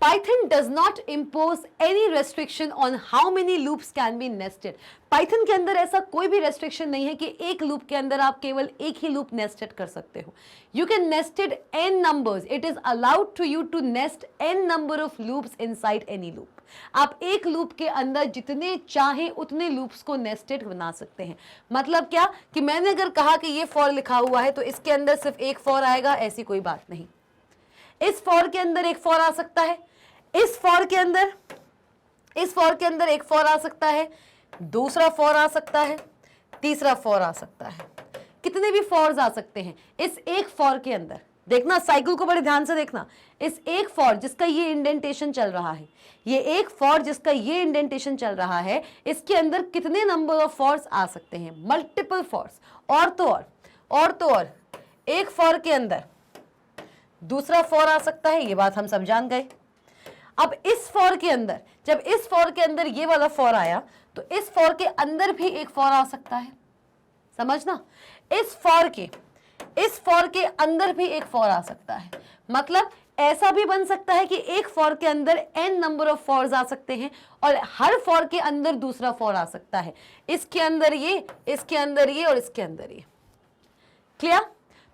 Python does not impose any restriction on how many loops can be nested। Python के अंदर ऐसा कोई भी restriction नहीं है कि एक loop के अंदर आप केवल एक ही loop nested कर सकते हो। You can nested n numbers। It is allowed to you to nest n number of loops inside any loop। आप एक लूप के अंदर जितने चाहें उतने लूप्स को नेस्टेड बना सकते हैं। मतलब क्या कि मैंने अगर कहा कि ये फॉर लिखा हुआ है तो इसके अंदर सिर्फ एक फॉर आएगा, ऐसी कोई बात नहीं। इस फॉर के अंदर एक फॉर आ सकता है, इस फॉर के अंदर एक फॉर आ सकता है, दूसरा फॉर आ सकता है, तीसरा फॉर आ सकता है, कितने भी फॉर्स आ सकते हैं इस एक फॉर के अंदर। देखना साइकिल को बड़े ध्यान से देखना, इस एक फॉर जिसका ये इंडेंटेशन चल रहा है, ये एक फॉर जिसका ये इंडेंटेशन चल रहा है, इसके अंदर कितने नंबर ऑफ फॉर्स आ सकते हैं? Multiple fors. और तो और एक फॉर के अंदर दूसरा फॉर आ सकता है, ये बात हम सब जान गए। अब इस फॉर के अंदर, जब इस फॉर के अंदर ये वाला फॉर आया तो इस फॉर के अंदर भी एक फॉर आ सकता है, समझना। इस फॉर के अंदर भी एक फॉर आ सकता है। मतलब ऐसा भी बन सकता है कि एक फॉर के अंदर n नंबर ऑफ फॉर्स आ सकते हैं और हर फॉर के अंदर दूसरा फॉर आ सकता है। इसके अंदर ये, इसके अंदर ये और इसके अंदर ये। क्लियर?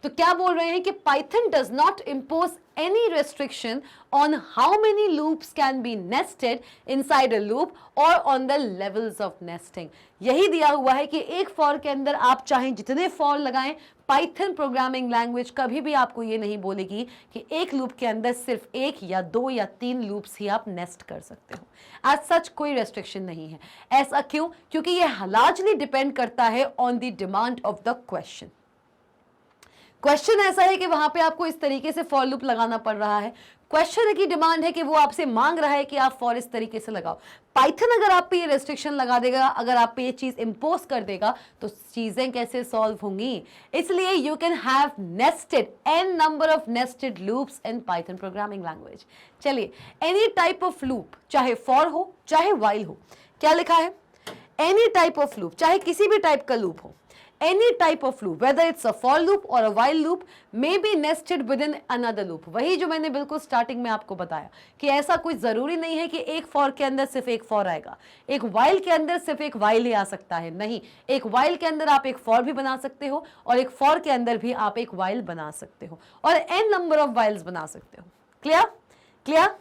तो क्या बोल रहे हैं कि Python does not impose any restriction on how many loops can be nested inside a loop or on the levels of nesting। यही दिया हुआ है कि एक फॉर के अंदर आप चाहें जितने फॉर लगाएं, Python प्रोग्रामिंग लैंग्वेज कभी भी आपको ये नहीं बोलेगी कि एक लूप के अंदर सिर्फ एक या 2 या 3 लूप्स ही आप नेस्ट कर सकते हो। एज सच कोई रेस्ट्रिक्शन नहीं है। ऐसा क्यों? क्योंकि ये लार्जली डिपेंड करता है on the demand of the question. Question ऐसा है कि वहां पे आपको इस तरीके से फॉर लूप लगाना पड़ रहा है, क्वेश्चन की डिमांड है कि वो आपसे मांग रहा है कि आप फॉर इस तरीके से लगाओ। पाइथन अगर आप पे ये रेस्ट्रिक्शन लगा देगा, अगर आप पे ये चीज इंपोज कर देगा, तो चीजें कैसे सॉल्व होंगी? इसलिए you can have nested n number of nested loops in Python programming language. चलिए, एनी टाइप ऑफ लूप, चाहे फॉर हो चाहे वाइल हो, क्या लिखा है? एनी टाइप ऑफ लूप, चाहे किसी भी टाइप का लूप हो, any type of loop, whether it's a for loop or a while loop, may be nested within another loop। वही जो मैंने बिल्कुल स्टार्टिंग में आपको बताया कि ऐसा कोई जरूरी नहीं है कि एक for के अंदर सिर्फ एक for आएगा, एक while के अंदर सिर्फ एक while ही आ सकता है। नहीं, एक while के अंदर आप एक for भी बना सकते हो और एक for के अंदर भी आप एक while बना सकते हो और n नंबर ऑफ whiles बना सकते हो। क्लियर?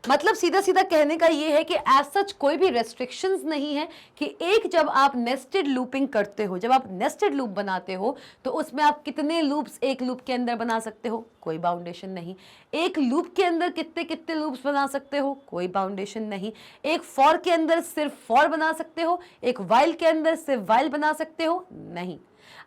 मतलब सीधा सीधा कहने का ये है कि एज सच कोई भी रेस्ट्रिक्शंस नहीं है कि एक जब आप नेस्टेड लूपिंग करते हो, जब आप नेस्टेड लूप बनाते हो तो उसमें आप कितने लूप्स एक लूप के अंदर बना सकते हो, कोई बाउंडेशन नहीं। एक लूप के अंदर कितने कितने लूप्स बना सकते हो, कोई बाउंडेशन नहीं। एक फॉर के अंदर सिर्फ फॉर बना सकते हो, एक वाइल के अंदर सिर्फ वाइल बना सकते हो, नहीं।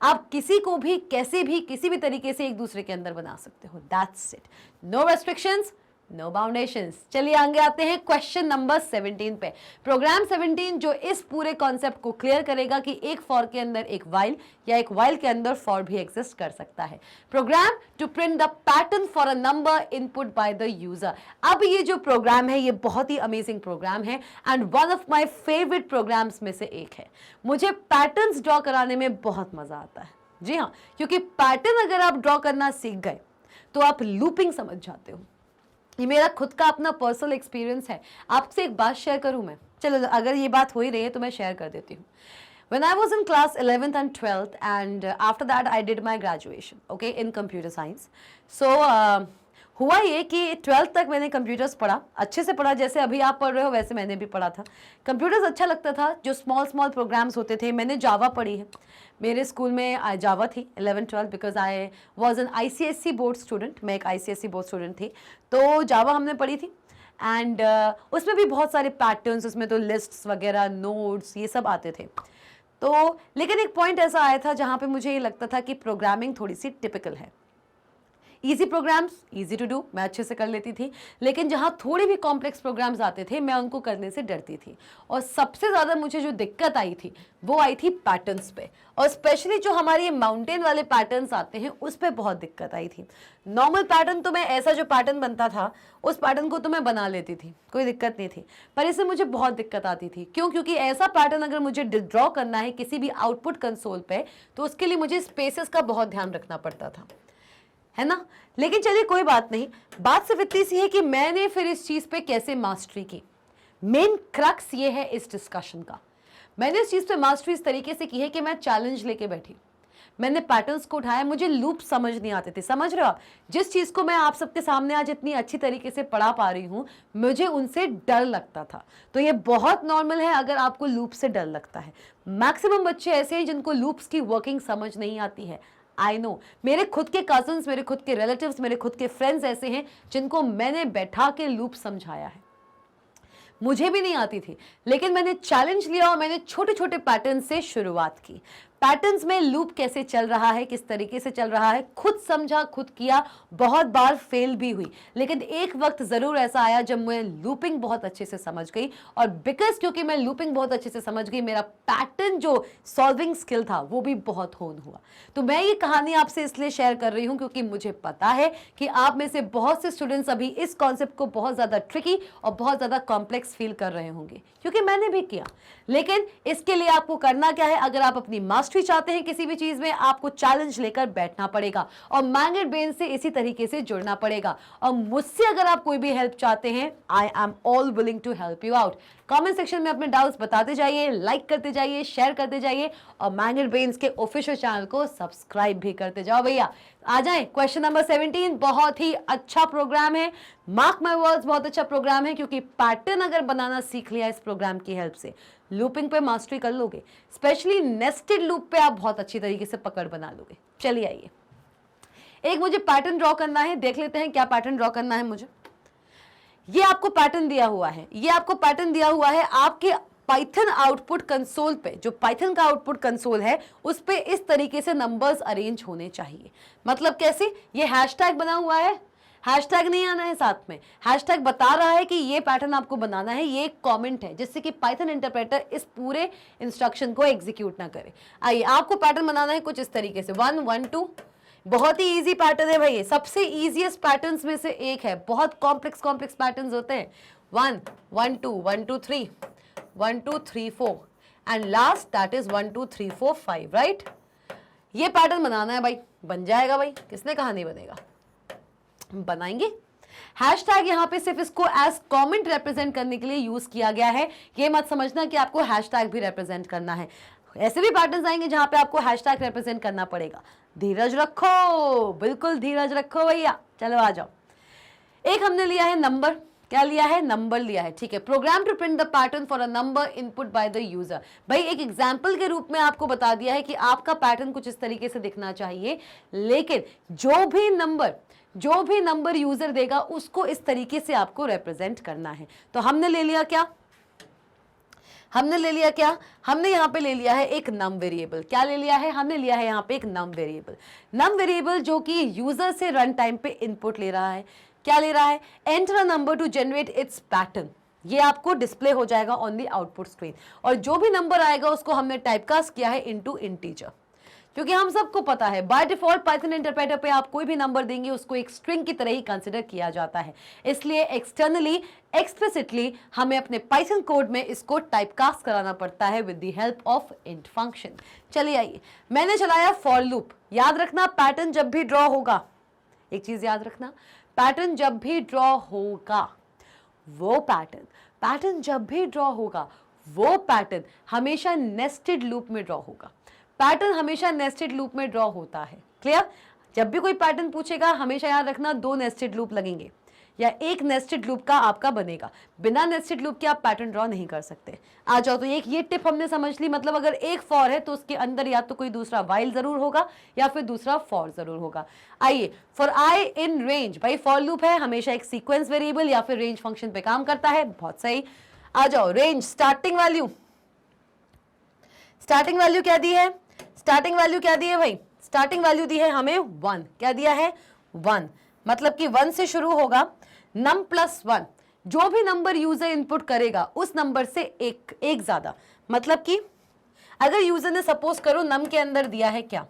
आप किसी को भी कैसे भी किसी भी तरीके से एक दूसरे के अंदर बना सकते हो, that's it. No restrictions, no boundations. चलिए आगे आते हैं क्वेश्चन नंबर 17 पे। प्रोग्राम 17 जो इस पूरे कॉन्सेप्ट को क्लियर करेगा कि एक फॉर के अंदर एक वाइल या एक वाइल के अंदर फॉर भी एग्जिस्ट कर सकता है। Program to print the pattern for a number input by the user. अब ये जो प्रोग्राम है ये बहुत ही अमेजिंग प्रोग्राम है and one of my favourite programs में से एक है। मुझे पैटर्न्स ड्रॉ कराने में बहुत मजा आता है, जी हाँ, क्योंकि पैटर्न अगर आप ड्रॉ करना सीख गए तो आप लूपिंग समझ जाते हो। ये मेरा खुद का अपना पर्सनल एक्सपीरियंस है। आपसे एक बात शेयर करूं मैं, चलो अगर ये बात हो ही रही है तो मैं शेयर कर देती हूँ। When I was in class 11th and 12th and after that I did my graduation, okay, in computer science. So हुआ ये कि 12th तक मैंने कंप्यूटर्स पढ़ा, अच्छे से पढ़ा, जैसे अभी आप पढ़ रहे हो वैसे मैंने भी पढ़ा था। कंप्यूटर्स अच्छा लगता था, जो स्मॉल स्मॉल प्रोग्राम्स होते थे। मैंने जावा पढ़ी है, मेरे स्कूल में जावा थी 11-12 because I was an ICSE board student. मैं एक ICSE बोर्ड स्टूडेंट थी, तो जावा हमने पढ़ी थी एंड उसमें भी बहुत सारे पैटर्न्स, उसमें तो लिस्ट्स वगैरह, नोड्स, ये सब आते थे। तो लेकिन एक पॉइंट ऐसा आया था जहाँ पे मुझे ये लगता था कि प्रोग्रामिंग थोड़ी सी टिपिकल है। Easy programs easy to do मैं अच्छे से कर लेती थी, लेकिन जहाँ थोड़ी भी कॉम्प्लेक्स प्रोग्राम्स आते थे मैं उनको करने से डरती थी। और सबसे ज़्यादा मुझे जो दिक्कत आई थी वो आई थी पैटर्न्स पे, और स्पेशली जो हमारे माउंटेन वाले पैटर्न्स आते हैं उस पर बहुत दिक्कत आई थी। नॉर्मल पैटर्न तो मैं ऐसा जो पैटर्न बनता था उस पैटर्न को तो मैं बना लेती थी, कोई दिक्कत नहीं थी, पर इससे मुझे बहुत दिक्कत आती थी। क्यों? क्योंकि ऐसा पैटर्न अगर मुझे ड्रॉ करना है किसी भी आउटपुट कंसोल पे तो उसके लिए मुझे स्पेसेस का बहुत ध्यान रखना पड़ता था, है ना। लेकिन चलिए कोई बात नहीं, बात सिर्फ इतनी सी है कि मैंने फिर इस चीज़ पे कैसे मास्टरी की। मेन क्रक्स ये है इस डिस्कशन का, मैंने इस चीज़ पे मास्टरी इस तरीके से की है कि मैं चैलेंज लेके बैठी, मैंने पैटर्न्स को उठाया। मुझे लूप समझ नहीं आते थे, समझ रहे हो आप? जिस चीज़ को मैं आप सबके सामने आज इतनी अच्छी तरीके से पढ़ा पा रही हूँ, मुझे उनसे डर लगता था। तो ये बहुत नॉर्मल है अगर आपको लूप से डर लगता है। मैक्सिमम बच्चे ऐसे हैं जिनको लूप्स की वर्किंग समझ नहीं आती है। आई नो, मेरे खुद के कजन्स, मेरे खुद के रिलेटिव्स, मेरे खुद के फ्रेंड्स ऐसे हैं जिनको मैंने बैठा के लूप समझाया है। मुझे भी नहीं आती थी, लेकिन मैंने चैलेंज लिया और मैंने छोटे छोटे पैटर्न से शुरुआत की। पैटर्न्स में लूप कैसे चल रहा है, किस तरीके से चल रहा है, खुद समझा, खुद किया, बहुत बार फेल भी हुई, लेकिन एक वक्त ज़रूर ऐसा आया जब मैं लूपिंग बहुत अच्छे से समझ गई। और बिकॉज क्योंकि मैं लूपिंग बहुत अच्छे से समझ गई, मेरा पैटर्न जो सॉल्विंग स्किल था वो भी बहुत होन हुआ। तो मैं ये कहानी आपसे इसलिए शेयर कर रही हूँ क्योंकि मुझे पता है कि आप में से बहुत से स्टूडेंट्स अभी इस कॉन्सेप्ट को बहुत ज़्यादा ट्रिकी और बहुत ज़्यादा कॉम्प्लेक्स फील कर रहे होंगे, क्योंकि मैंने भी किया। लेकिन इसके लिए आपको करना क्या है? अगर आप अपनी मास्टरी चाहते हैं किसी भी चीज में, आपको चैलेंज लेकर बैठना पड़ेगा और मैग्नेट ब्रेन से इसी तरीके से जुड़ना पड़ेगा। और मुझसे अगर आप कोई भी हेल्प चाहते हैं, I am all willing to help you out. Comment section में अपने डाउट्स बताते जाइए, लाइक करते जाइए, शेयर करते जाइए और मैग्नेट ब्रेन्स के ऑफिशियल चैनल को सब्सक्राइब भी करते जाओ। भैया आ जाएं, क्वेश्चन नंबर 17 बहुत ही अच्छा प्रोग्राम है, मार्क माय वर्ड्स, बहुत अच्छा प्रोग्राम है, क्योंकि पैटर्न अगर बनाना सीख लिया इस प्रोग्राम की हेल्प से, लूपिंग पे मास्टरी कर लोगे, स्पेशली नेस्टेड लूप पे आप बहुत अच्छी तरीके से पकड़ बना लोगे। चलिए आइए, एक मुझे पैटर्न ड्रॉ करना है, देख लेते हैं क्या पैटर्न ड्रॉ करना है मुझे। ये आपको पैटर्न दिया हुआ है, ये आपको पैटर्न दिया हुआ है आपके पाइथन आउटपुट कंसोल पे। जो पाइथन का आउटपुट कंसोल है उस पे इस तरीके से नंबर्स अरेंज होने चाहिए। मतलब कैसे? ये हैशटैग बना हुआ है, हैशटैग नहीं आना है साथ में, हैशटैग बता रहा है कि ये पैटर्न आपको बनाना है। ये एक कमेंट है जिससे कि पाइथन इंटरप्रेटर इस पूरे इंस्ट्रक्शन को एग्जीक्यूट ना करे। आइए, आपको पैटर्न बनाना है कुछ इस तरीके से 1 1 2। बहुत ही इजी पैटर्न है भाई, सबसे इजीएस्ट पैटर्न्स में से एक है। बहुत कॉम्प्लेक्स पैटर्न्स होते हैं। 1 1 2 1 2 3 1 2 3 4 and last that is 1 2 3 4 5, right? ये पैटर्न बनाना है भाई, बन जाएगा भाई, किसने कहा नहीं बनेगा, बनाएंगे। हैशटैग यहाँ पे सिर्फ इसको एज कमेंट रिप्रेजेंट करने के लिए यूज किया गया है। ये मत समझना कि आपको हैशटैग भी रिप्रेजेंट करना है, ऐसे भी पैटर्न्स आएंगे जहां पे आपको हैशटैग रिप्रेजेंट करना पड़ेगा। धीरज रखो, बिल्कुल धीरज रखो भैया। चलो आ जाओ, एक हमने लिया है नंबर, क्या लिया है, नंबर लिया है, ठीक है। Program to print the pattern for a number input by the user, भाई एक एग्जांपल के रूप में आपको बता दिया है कि आपका पैटर्न कुछ इस तरीके से दिखना चाहिए, लेकिन जो भी नंबर यूजर देगा उसको इस तरीके से आपको रिप्रेजेंट करना है। तो हमने ले लिया क्या, हमने यहां पे ले लिया है एक नम वेरिएबल। क्या ले लिया है, हमने लिया है यहां पे एक नम वेरिएबल जो कि यूजर से रन टाइम पे इनपुट ले रहा है। क्या ले रहा है, enter a number two generate it's pattern, ये आपको डिस्प्ले हो जाएगा ऑन द आउटपुट स्क्रीन, और जो भी नंबर आएगा उसको हमने टाइपकास्ट किया है इनटू इंटीजर, क्योंकि हम सबको पता है बाय डिफॉल्ट पाइथन इंटरप्रेटर पे आप कोई भी नंबर देंगे उसको एक स्ट्रिंग की तरह ही कंसिडर किया जाता है, इसलिए एक्सटर्नली एक्सप्लिसिटली हमें अपने पाइथन कोड में इसको टाइपकास्ट कराना पड़ता है with the help of int function. चलिए आइए, मैंने चलाया फॉर लूप। याद रखना पैटर्न जब भी ड्रॉ होगा, एक चीज याद रखना, पैटर्न जब भी ड्रॉ होगा वो पैटर्न जब भी ड्रॉ होगा वो पैटर्न हमेशा नेस्टेड लूप में ड्रॉ होगा। पैटर्न हमेशा नेस्टेड लूप में ड्रॉ होता है, क्लियर। जब भी कोई पैटर्न पूछेगा हमेशा याद रखना 2 नेस्टेड लूप लगेंगे या एक नेस्टेड लूप का आपका बनेगा, बिना नेस्टेड लूप के आप पैटर्न ड्रॉ नहीं कर सकते। आ जाओ, तो एक ये टिप हमने समझ ली, मतलब अगर एक फॉर है तो उसके अंदर या तो कोई दूसरा वाइल जरूर होगा या फिर दूसरा फॉर जरूर होगा। आइए, फॉर आई इन रेंज, भाई फॉर लूप है, हमेशा एक सीक्वेंस वेरिएबल या फिर रेंज फंक्शन पे काम करता है, बहुत सही। आ जाओ, रेंज स्टार्टिंग वैल्यू क्या दी है, भाई स्टार्टिंग वैल्यू दी है हमें 1। क्या दिया है, 1, मतलब कि 1 से शुरू होगा, नम प्लस 1, जो भी नंबर यूजर इनपुट करेगा उस नंबर से एक ज्यादा, मतलब कि अगर यूजर ने सपोज करो नम के अंदर दिया है, क्या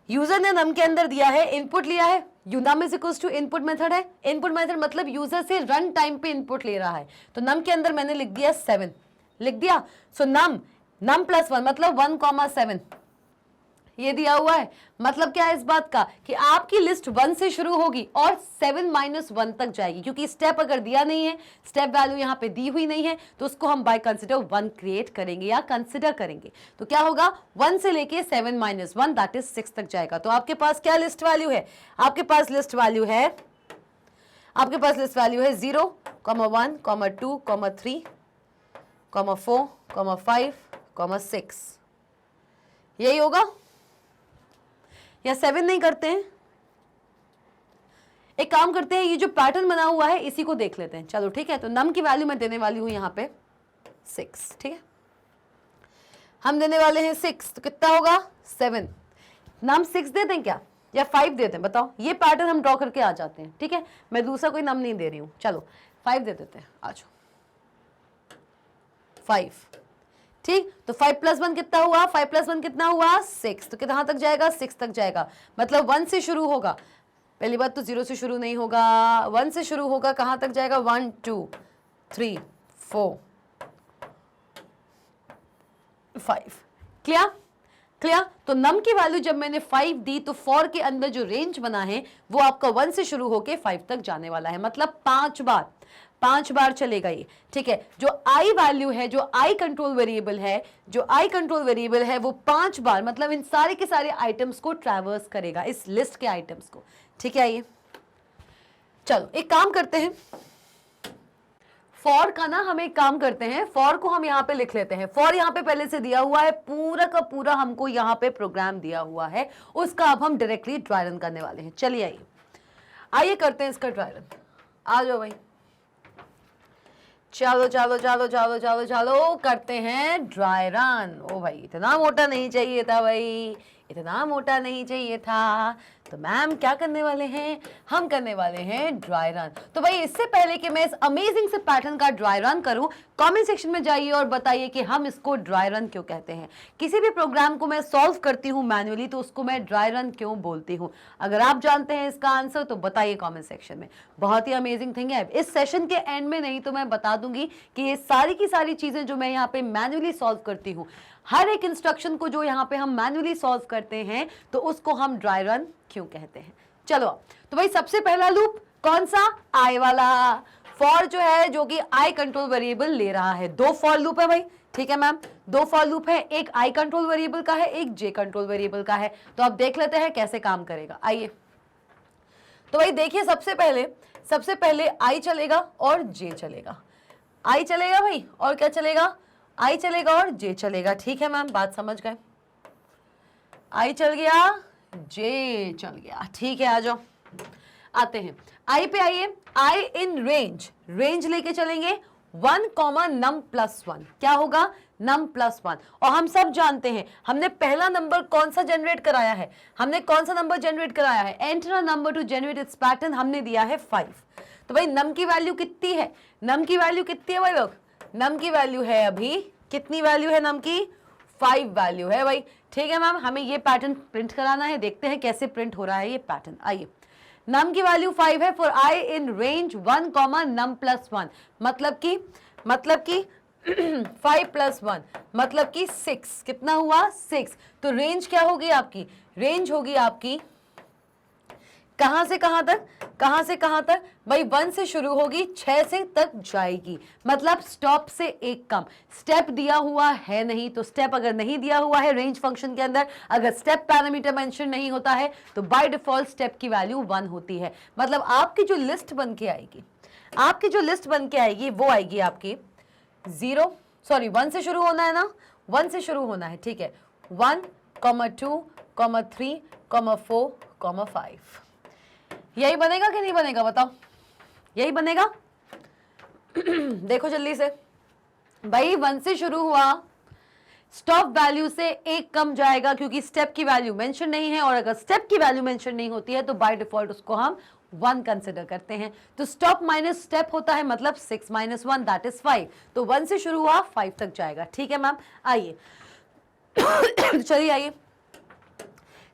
यूजर ने नम के अंदर दिया है, इनपुट लिया है, num is equals to input method है, इनपुट मेथड मतलब यूजर से रन टाइम पे इनपुट ले रहा है, तो नम के अंदर मैंने लिख दिया 7, लिख दिया। सो नम प्लस 1 मतलब 1,7 ये दिया हुआ है, मतलब क्या है इस बात का कि आपकी लिस्ट 1 से शुरू होगी और 7-1 तक जाएगी, क्योंकि स्टेप अगर दिया नहीं है, स्टेप वैल्यू यहाँ पे दी हुई नहीं है, तो उसको हम बाय कंसिडर 1 क्रिएट करेंगे या कंसिडर करेंगे। तो क्या होगा, 1 से लेके 7-1 दैट इज 6 तक जाएगा। तो आपके पास क्या लिस्ट वैल्यू है, आपके पास लिस्ट वैल्यू है 0, 1, 2, 3, 4, 5, 6, यही होगा, या 7 नहीं करते हैं। एक काम करते हैं, ये जो पैटर्न बना हुआ है इसी को देख लेते हैं, चलो ठीक है। तो नम की वैल्यू मैं देने वाली हूं यहाँ पे 6, ठीक है, हम देने वाले हैं 6, तो कितना होगा 7। नम 6 दे दें क्या या 5 दे दें, बताओ। ये पैटर्न हम ड्रॉ करके आ जाते हैं, ठीक है, मैं दूसरा कोई नम नहीं दे रही हूं, चलो 5 दे देते हैं, आ जाओ 5, ठीक। तो 5 + 1 कितना हुआ, 5 + 1 कितना हुआ 6, तो कहां तक जाएगा 6 तक जाएगा, मतलब 1 से शुरू होगा, पहली बात तो 0 से शुरू नहीं होगा, 1 से शुरू होगा, कहां तक जाएगा 1, 2, 3, 4, 5, क्लियर। तो नम की वैल्यू जब मैंने 5 दी तो फॉर के अंदर जो रेंज बना है वो आपका 1 से शुरू होके 5 तक जाने वाला है, मतलब 5 बार चलेगा ये, ठीक है। जो आई वैल्यू है, जो आई कंट्रोल वेरिएबल है वो 5 बार, मतलब इन सारे के सारे आइटम्स को ट्रैवर्स करेगा, इस लिस्ट के आइटम्स को, ठीक है। ये चलो एक काम करते हैं, फॉर का ना हम एक काम करते हैं, फॉर को हम यहाँ पे लिख लेते हैं। फॉर यहाँ पे पहले से दिया हुआ है, पूरा का पूरा हमको यहाँ पे प्रोग्राम दिया हुआ है, उसका अब हम डायरेक्टली ड्राई रन करने वाले हैं। चलिए आइए करते हैं इसका ड्राई रन, आ जाओ भाई, चलो करते हैं ड्राई रन। ओ भाई इतना मोटा नहीं चाहिए था भाई, इतना मोटा नहीं चाहिए था। तो मैम क्या करने वाले हैं, हम करने वाले हैं ड्राई रन। तो भाई इससे पहले कि मैं इस अमेजिंग से पैटर्न का ड्राई रन करूं, कमेंट सेक्शन में जाइए और बताइए कि हम इसको ड्राई रन क्यों कहते हैं। किसी भी प्रोग्राम को मैं सॉल्व करती हूं मैन्युअली तो उसको मैं ड्राई रन क्यों बोलती हूं। अगर आप जानते हैं इसका आंसर तो बताइए कमेंट सेक्शन में। बहुत ही अमेजिंग थिंग है, इस सेशन के एंड में नहीं तो मैं बता दूंगी कि ये सारी की सारी चीजें जो मैं यहाँ पे मैन्युअली सॉल्व करती हूँ, हर एक इंस्ट्रक्शन को जो यहाँ पे हम मैन्युअली सॉल्व करते हैं तो उसको हम ड्राई रन क्यों कहते हैं। चलो तो भाई सबसे पहला लूप कौन सा, आई वाला। फॉर जो है जो कि आई कंट्रोल वेरिएबल ले रहा है, 2 फॉर लूप है भाई, ठीक है मैम, 2 फॉर लूप है, एक आई कंट्रोल वेरिएबल का है, एक जे कंट्रोल वेरिएबल का है। तो अब देख लेते हैं कैसे काम करेगा। आइए तो भाई देखिए, सबसे पहले सबसे पहले I चलेगा और J चलेगा, I चलेगा भाई और क्या चलेगा, I चलेगा और J चलेगा। ठीक है मैम, बात समझ गए। I चल गया, J चल गया। ठीक है, आ जाओ, आते हैं I पे। आइए, I इन रेंज, रेंज लेके चलेंगे 1, num प्लस 1। क्या होगा, num प्लस 1। और हम सब जानते हैं हमने पहला नंबर कौन सा जनरेट कराया है, हमने कौन सा नंबर जनरेट कराया है, enter a number two generate it's pattern, हमने दिया है 5। तो भाई नम की वैल्यू कितनी है, नम की वैल्यू कितनी है भाई लोग, नम की वैल्यू है अभी, कितनी वैल्यू है नम की, 5 वैल्यू है भाई। ठीक है मैम, हमें ये पैटर्न प्रिंट कराना है, देखते हैं कैसे प्रिंट हो रहा है ये पैटर्न। आइए, नम की वैल्यू 5 है for I in range 1, num plus 1, मतलब कि 5 प्लस 1 मतलब कि 6, कितना हुआ, 6। तो रेंज क्या होगी आपकी, रेंज होगी आपकी कहां से कहां तक, कहां से कहां तक भाई, 1 से शुरू होगी 6 से तक जाएगी, मतलब स्टॉप से एक कम। स्टेप दिया हुआ है नहीं, तो स्टेप अगर नहीं दिया हुआ है रेंज फंक्शन के अंदर, अगर स्टेप पैरामीटर मेंशन नहीं होता है तो बाय डिफॉल्ट स्टेप की वैल्यू 1 होती है। मतलब आपकी जो लिस्ट बन के आएगी, आपकी जो लिस्ट बन के आएगी वो आएगी आपकी 1 से शुरू होना है ना, 1 से शुरू होना है। ठीक है, 1, 2, 3, 4, 5, यही बनेगा कि नहीं बनेगा बताओ, यही बनेगा। देखो जल्दी से भाई, 1 से शुरू हुआ, स्टॉप वैल्यू से एक कम जाएगा क्योंकि स्टेप की वैल्यू मेंशन नहीं है, और अगर स्टेप की वैल्यू मेंशन नहीं होती है तो बाय डिफॉल्ट उसको हम 1 कंसिडर करते हैं। तो स्टॉप माइनस स्टेप होता है, मतलब 6 - 1 दैट इज 5। तो 1 से शुरू हुआ 5 तक जाएगा। ठीक है मैम, आइए चलिए आइए,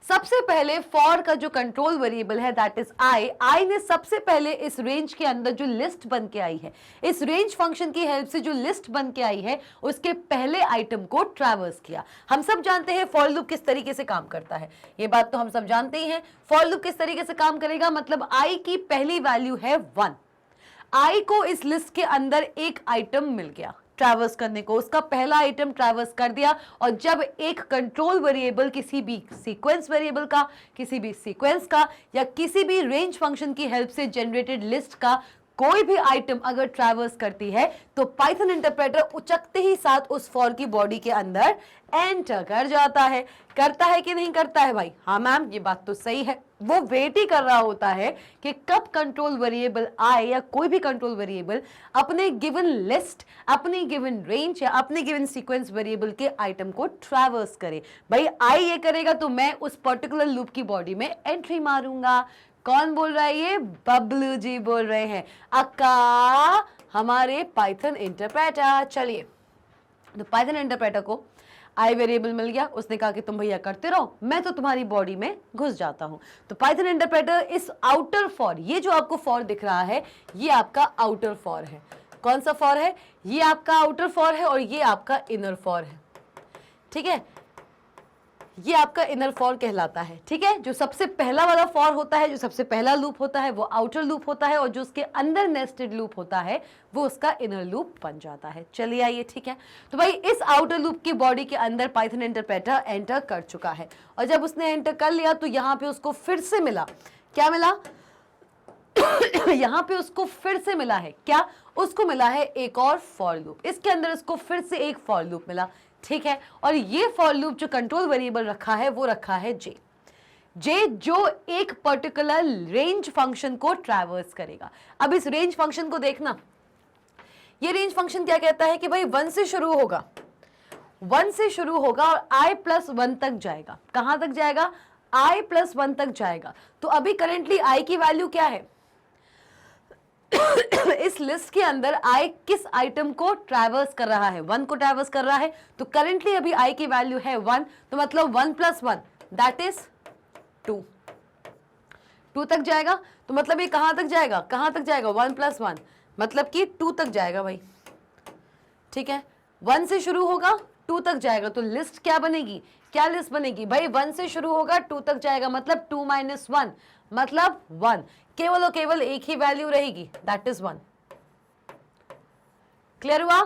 सबसे पहले फॉर का जो कंट्रोल वेरिएबल है दैट इज आई ने सबसे पहले इस रेंज के अंदर जो लिस्ट बन के आई है, इस रेंज फंक्शन की हेल्प से जो लिस्ट बन के आई है उसके पहले आइटम को ट्रैवर्स किया। हम सब जानते हैं फॉर लूप किस तरीके से काम करता है, ये बात तो हम सब जानते ही हैं। फॉर लूप किस तरीके से काम करेगा, मतलब आई की पहली वैल्यू है 1, आई को इस लिस्ट के अंदर एक आइटम मिल गया ट्रैवर्स करने को, उसका पहला आइटम ट्रैवर्स कर दिया, और जब एक कंट्रोल वेरिएबल किसी भी सीक्वेंस वेरिएबल का, किसी भी सीक्वेंस का, या किसी भी रेंज फंक्शन की हेल्प से जनरेटेड लिस्ट का कोई भी आइटम अगर ट्रैवर्स करती है तो पाइथन इंटरप्रेटर उचकते ही साथ उस फॉर की बॉडी के अंदर एंटर कर जाता है। करता है कि नहीं करता है भाई, हाँ मैम ये बात तो सही है। वो वेट ही कर रहा होता है कि कब कंट्रोल वेरिएबल आए, या कोई भी कंट्रोल वेरिएबल अपने गिवन लिस्ट, अपनी गिवन रेंज या अपने गिवन सीक्वेंस वेरिएबल के आइटम को ट्रैवर्स करे। भाई आई ये करेगा तो मैं उस पर्टिकुलर लूप की बॉडी में एंट्री मारूंगा। कौन बोल रहा है ये, बबलू जी बोल रहे हैं, अक्का हमारे पाइथन इंटरप्रेटर। चलिए, तो पाइथन इंटरप्रेटर को आई वेरिएबल मिल गया, उसने कहा कि तुम भैया करते रहो, मैं तो तुम्हारी बॉडी में घुस जाता हूं। तो पाइथन इंटरप्रेटर इस आउटर फॉर, ये जो आपको फॉर दिख रहा है ये आपका आउटर फॉर है। कौन सा फॉर है, ये आपका आउटर फॉर है और ये आपका इनर फॉर है। ठीक है, ये आपका इनर फॉर कहलाता है। ठीक है, जो सबसे पहला वाला फॉर होता है, जो सबसे पहला लूप होता है वो आउटर लूप होता है, और जो उसके अंदर नेस्टेड लूप होता है वो उसका इनर लूप बन जाता है। चलिए आइए, ठीक है, तो भाई इस आउटर लूप की बॉडी के अंदर पाइथन इंटरप्रेटर एंटर कर चुका है, और जब उसने एंटर कर लिया तो यहाँ पे उसको फिर से मिला, क्या मिला यहाँ पे उसको फिर से मिला है, क्या, उसको मिला है एक और फॉर लूप, इसके अंदर उसको फिर से एक फॉर लूप मिला। ठीक है, और ये फॉर लूप जो कंट्रोल वेरिएबल रखा है वो रखा है जे, जो एक पर्टिकुलर रेंज फंक्शन को ट्रैवर्स करेगा। अब इस रेंज फंक्शन को देखना, ये रेंज फंक्शन क्या कहता है कि भाई 1 से शुरू होगा, 1 से शुरू होगा और i+1 तक जाएगा। कहां तक जाएगा, i+1 तक जाएगा। तो अभी करेंटली i की वैल्यू क्या है इस लिस्ट के अंदर i किस आइटम को ट्रैवर्स कर रहा है, 1 को ट्रैवर्स कर रहा है। तो करेंटली अभी i की वैल्यू है 1, तो मतलब 1+1 दैट इज 2 तक जाएगा। तो मतलब ये कहां तक जाएगा, कहां तक जाएगा, 1+1 मतलब कि 2 तक जाएगा भाई। ठीक है, 1 से शुरू होगा 2 तक जाएगा, तो लिस्ट क्या बनेगी, क्या लिस्ट बनेगी भाई, 1 से शुरू होगा 2 तक जाएगा, मतलब 2 - 1 मतलब 1, केवल और केवल एक ही वैल्यू रहेगी दैट इज 1। क्लियर हुआ,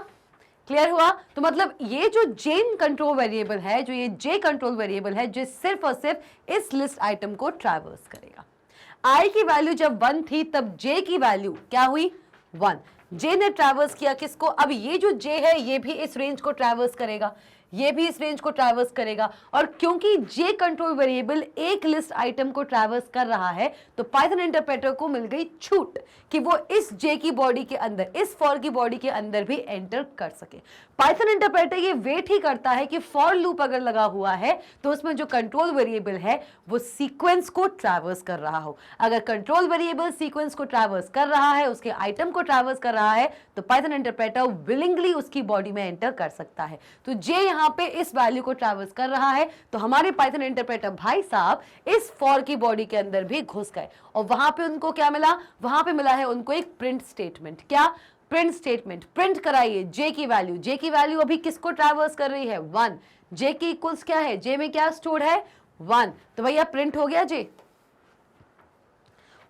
क्लियर हुआ। तो मतलब ये जो जेन कंट्रोल वेरिएबल है, जो ये जे कंट्रोल वेरिएबल है, जो सिर्फ और सिर्फ इस लिस्ट आइटम को ट्रैवर्स करेगा। I की वैल्यू जब 1 थी तब J की वैल्यू क्या हुई 1। J ने ट्रैवर्स किया किसको, अब ये जो J है ये भी इस रेंज को ट्रैवर्स करेगा, ये भी इस रेंज को ट्रैवर्स करेगा, और क्योंकि J कंट्रोल वेरिएबल एक लिस्ट आइटम को ट्रैवर्स कर रहा है तो पाइथन इंटरप्रेटर को मिल गई छूट कि वो इस J की बॉडी के अंदर, इस फॉर की बॉडी के अंदर भी एंटर कर सके। पाइथन इंटरप्रेटर ये वेट ही करता है कि फॉर लूप अगर लगा हुआ है तो उसमें जो कंट्रोल वेरिएबल है वो सीक्वेंस को ट्रैवर्स कर रहा हो। अगर कंट्रोल वेरिएबल सीक्वेंस को ट्रैवर्स कर रहा है, उसके आइटम को ट्रैवर्स कर रहा है, तो पाइथन इंटरप्रेटर विलिंगली उसकी बॉडी में एंटर कर सकता है। तो J यहाँ पे इस वैल्यू को ट्रैवर्स कर रहा है, तो हमारे पाइथन इंटरप्रेटर भाई साहब इस फॉर की बॉडी के अंदर भी घुस गए, और वहां पे उनको क्या मिला, वहां पे मिला है उनको एक प्रिंट स्टेटमेंट। क्या प्रिंट स्टेटमेंट, प्रिंट कराइए J की वैल्यू। J की वैल्यू अभी किसको ट्रैवर्स कर रही है 1। J की इक्वल्स क्या है, J में क्या स्टोर्ड है 1, तो भैया प्रिंट हो गया J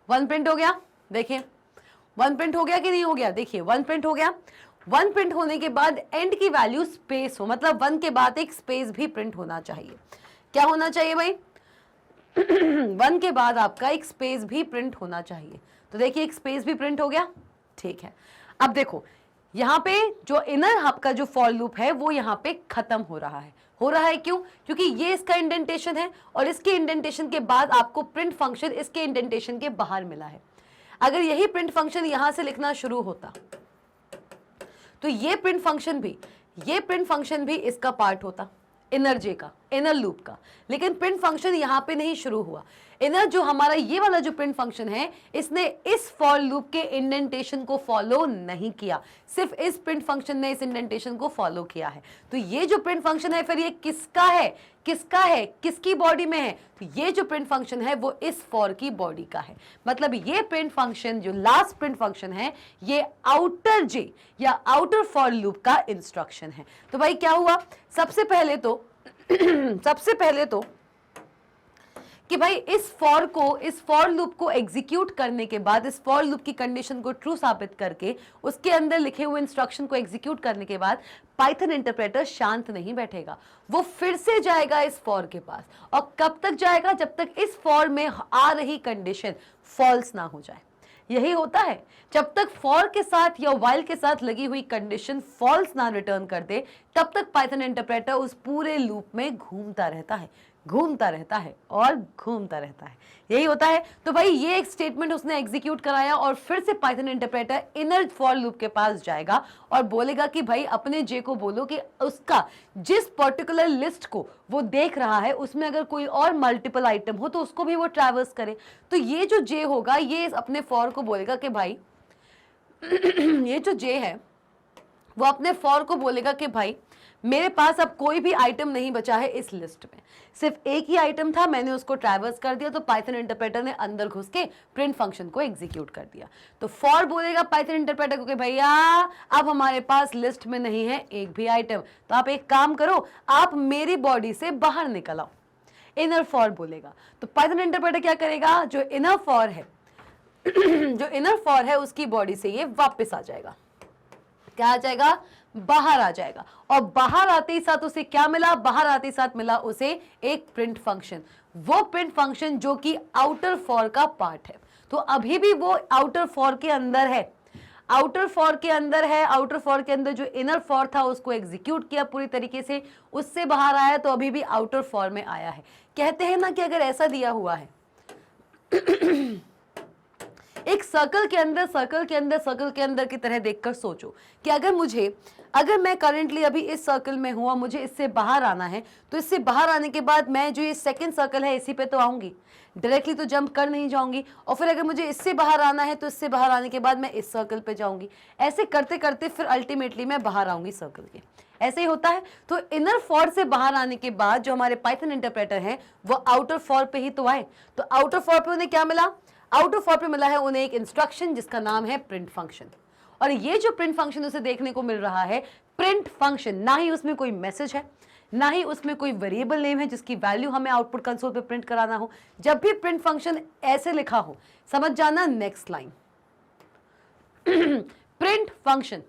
1 प्रिंट हो गया। देखिए 1 प्रिंट हो गया कि नहीं हो गया, देखिए 1 प्रिंट हो गया। 1 प्रिंट होने के बाद एंड की वैल्यू स्पेस हो, मतलब 1 के बाद एक स्पेस भी प्रिंट होना चाहिए। क्या होना चाहिए भाई 1 के बाद आपका एक स्पेस भी प्रिंट होना चाहिए। तो देखिए एक स्पेस भी प्रिंट हो गया, ठीक है। अब देखो यहाँ पे जो इनर आपका जो फॉर लूप है वो यहाँ पे खत्म हो रहा है। हो रहा है क्यों, क्योंकि ये इसका इंडेंटेशन है और इसके इंडेंटेशन के बाद आपको प्रिंट फंक्शन इसके इंडेंटेशन के बाहर मिला है। अगर यही प्रिंट फंक्शन यहां से लिखना शुरू होता तो ये प्रिंट फंक्शन भी इसका पार्ट होता, इनर J का, इनर लूप का। लेकिन प्रिंट फंक्शन यहां पे नहीं शुरू हुआ। इनर जो हमारा ये वाला जो प्रिंट फंक्शन है इसने इस फॉर लूप के इंडेंटेशन को फॉलो नहीं किया, सिर्फ इस प्रिंट फंक्शन ने इस इंडेंटेशन को फॉलो किया है। तो ये जो प्रिंट फंक्शन है फिर ये किसका है, किसकी बॉडी में है, तो ये जो प्रिंट फंक्शन है वो इस फॉर की बॉडी का है। मतलब ये प्रिंट फंक्शन जो लास्ट प्रिंट फंक्शन है ये आउटर J या आउटर फॉर लूप का इंस्ट्रक्शन है। तो भाई क्या हुआ, सबसे पहले तो कि भाई इस फॉर लूप को एग्जीक्यूट करने के बाद, इस फॉर लूप की कंडीशन को ट्रू साबित करके उसके अंदर लिखे हुए इंस्ट्रक्शन को एग्जीक्यूट करने के बाद पाइथन इंटरप्रेटर शांत नहीं बैठेगा, वो फिर से जाएगा इस फॉर के पास। और कब तक जाएगा, जब तक इस फॉर में आ रही कंडीशन फॉल्स ना हो जाए। यही होता है, जब तक फॉर के साथ या वाइल के साथ लगी हुई कंडीशन फॉल्स ना रिटर्न कर दे तब तक पाइथन इंटरप्रेटर उस पूरे लूप में घूमता रहता है और घूमता रहता है। यही होता है। तो भाई ये एक स्टेटमेंट उसने एग्जीक्यूट कराया और फिर से Python interpreter inner for loop के पास जाएगा और बोलेगा कि भाई अपने J को बोलो कि उसका जिस पर्टिकुलर लिस्ट को वो देख रहा है उसमें अगर कोई और मल्टीपल आइटम हो तो उसको भी वो ट्रैवर्स करे। तो ये जो J होगा ये अपने फॉर को बोलेगा कि भाई ये जो J है वो अपने फॉर को बोलेगा कि भाई मेरे पास अब कोई भी आइटम नहीं बचा है इस लिस्ट में, सिर्फ एक ही आइटम था, मैंने उसको ट्रैवर्स कर दिया। तो पाइथन इंटरप्रेटर ने अंदर घुस के प्रिंट फंक्शन को एग्जीक्यूट कर दिया। तो फॉर बोलेगा पाइथन इंटरप्रेटर को कि भैया अब हमारे पास लिस्ट में नहीं है एक भी आइटम, तो आप एक काम करो, आप मेरी बॉडी से बाहर निकल आओ। इनर फॉर बोलेगा। तो पाइथन इंटरप्रेटर क्या करेगा, जो इनर फॉर है उसकी बॉडी से ये वापस आ जाएगा। क्या आ जाएगा, बाहर आ जाएगा। और बाहर आते ही साथ उसे क्या मिला, बाहर आते ही साथ मिला उसे एक प्रिंट फंक्शन, वो प्रिंट फंक्शन जो कि आउटर फॉर का पार्ट है। तो अभी भी वो आउटर फॉर के अंदर है, आउटर फॉर के अंदर जो इनर फॉर था उसको एग्जीक्यूट किया पूरी तरीके से, उससे बाहर आया तो अभी भी आउटर फॉर में आया है। कहते हैं ना कि अगर ऐसा दिया हुआ है एक सर्कल के अंदर की तरह देखकर सोचो कि अगर मैं करंटली अभी इस सर्कल में हूं, मुझे इससे बाहर आना है, तो इससे बाहर आने के बाद मैं जो ये सेकंड सर्कल है इसी पे तो आऊंगी, डायरेक्टली तो जंप कर नहीं जाऊंगी। और फिर अगर मुझे इससे बाहर आना है तो इससे बाहर आने के बाद मैं इस सर्कल पे जाऊंगी। ऐसे करते करते फिर अल्टीमेटली मैं बाहर आऊंगी सर्कल के। ऐसे ही होता है। तो इनर फॉर से बाहर आने के बाद जो हमारे पाइथन इंटरप्रेटर है वो आउटर फॉर पे ही तो आए। तो आउटर फॉर पे उन्हें क्या मिला, आउटर फॉर पे मिला है उन्हें एक इंस्ट्रक्शन जिसका नाम है प्रिंट फंक्शन। और ये जो प्रिंट फंक्शन उसे देखने को मिल रहा है, प्रिंट फंक्शन, ना ही उसमें कोई मैसेज है, ना ही उसमें कोई वेरिएबल नेम है जिसकी वैल्यू हमें आउटपुट कंसोल पे प्रिंट कराना हो। जब भी प्रिंट फंक्शन ऐसे लिखा हो, समझ जाना next line print function,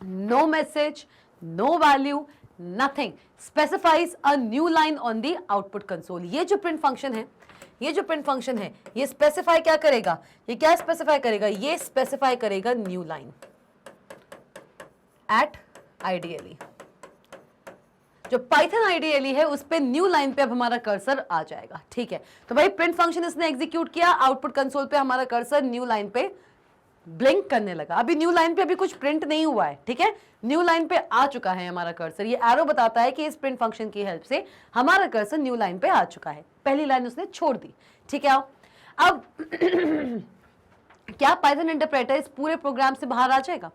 no message, no value, nothing, specifies a new line on the output console. ये जो प्रिंट फंक्शन है, ये जो प्रिंट फंक्शन है, ये स्पेसिफाई क्या करेगा, ये क्या स्पेसिफाई करेगा, ये स्पेसिफाई करेगा न्यू लाइन एट आइडियली। जो पाइथन आइडियली है उस पे न्यू लाइन पे अब हमारा कर्सर आ जाएगा। ठीक है, तो भाई प्रिंट फंक्शन इसने एग्जीक्यूट किया, आउटपुट कंसोल पे हमारा कर्सर न्यू लाइन पे ब्लिंक करने लगा। अभी न्यू लाइन पे अभी कुछ प्रिंट नहीं हुआ है, ठीक है, न्यू लाइन पे आ चुका है हमारा कर्सर। ये एरो बताता है कि इस प्रिंट फंक्शन की हेल्प से हमारा कर्सर न्यू लाइन पे आ चुका है। पहली लाइन उसने छोड़ दी। ठीक है, अब क्या पाइथन इंटरप्रेटर इस पूरे प्रोग्राम से बाहर आ जाएगा?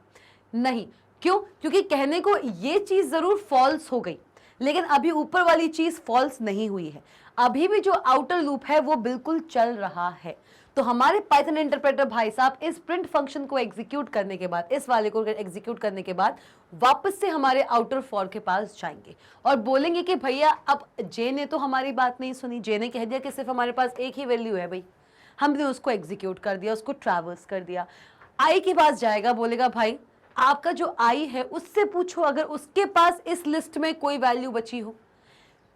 नहीं। क्यों? क्योंकि कहने को ये चीज जरूर फॉल्स हो गई, लेकिन अभी ऊपर वाली चीज फॉल्स नहीं हुई है। अभी भी जो आउटर लूप है वो बिल्कुल चल रहा है। तो हमारे पाइथन इंटरप्रेटर भाई साहब इस प्रिंट फंक्शन को एग्जीक्यूट करने के बाद, इस वाले को एग्जीक्यूट करने के बाद वापस से हमारे आउटर फॉर के पास जाएंगे और बोलेंगे कि भैया अब जे ने तो हमारी बात नहीं सुनी, जे ने कह दिया कि सिर्फ हमारे पास एक ही वैल्यू है, भाई हमने उसको एग्जीक्यूट कर दिया, उसको ट्रैवर्स कर दिया। आई के पास जाएगा, बोलेगा भाई आपका जो आई है उससे पूछो अगर उसके पास इस लिस्ट में कोई वैल्यू बची हो।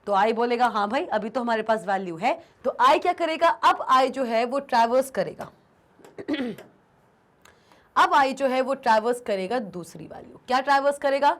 तो आई बोलेगा हाँ भाई अभी तो हमारे पास वैल्यू है। तो आई क्या करेगा, अब आई जो है वो ट्रैवर्स करेगा अब आई जो है वो ट्रैवर्स करेगा दूसरी वैल्यू। क्या ट्रैवर्स करेगा?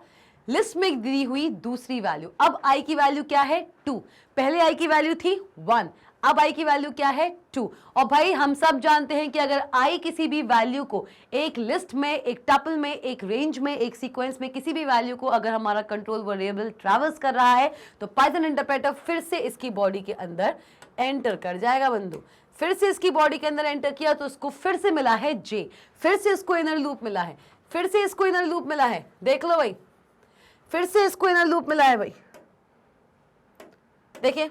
लिस्ट में दी हुई दूसरी वैल्यू। अब आई की वैल्यू क्या है? 2। पहले आई की वैल्यू थी 1, अब आई की वैल्यू क्या है? 2। और भाई हम सब जानते हैं कि अगर आई किसी भी वैल्यू को एक लिस्ट में, एक टपल में, एक रेंज में, एक सीक्वेंस में किसी भी वैल्यू को अगर हमारा कंट्रोल वेरिएबल ट्रैवर्स कर रहा है तो पाइथन इंटरप्रेटर फिर से इसकी बॉडी के अंदर एंटर कर जाएगा बंधु। फिर से इसकी बॉडी के अंदर एंटर किया तो उसको फिर से मिला है जे, फिर से इसको इनर लूप मिला है, फिर से इसको इनर लूप मिला है। देख लो भाई, फिर से इसको इनर लूप मिला है भाई, देखिए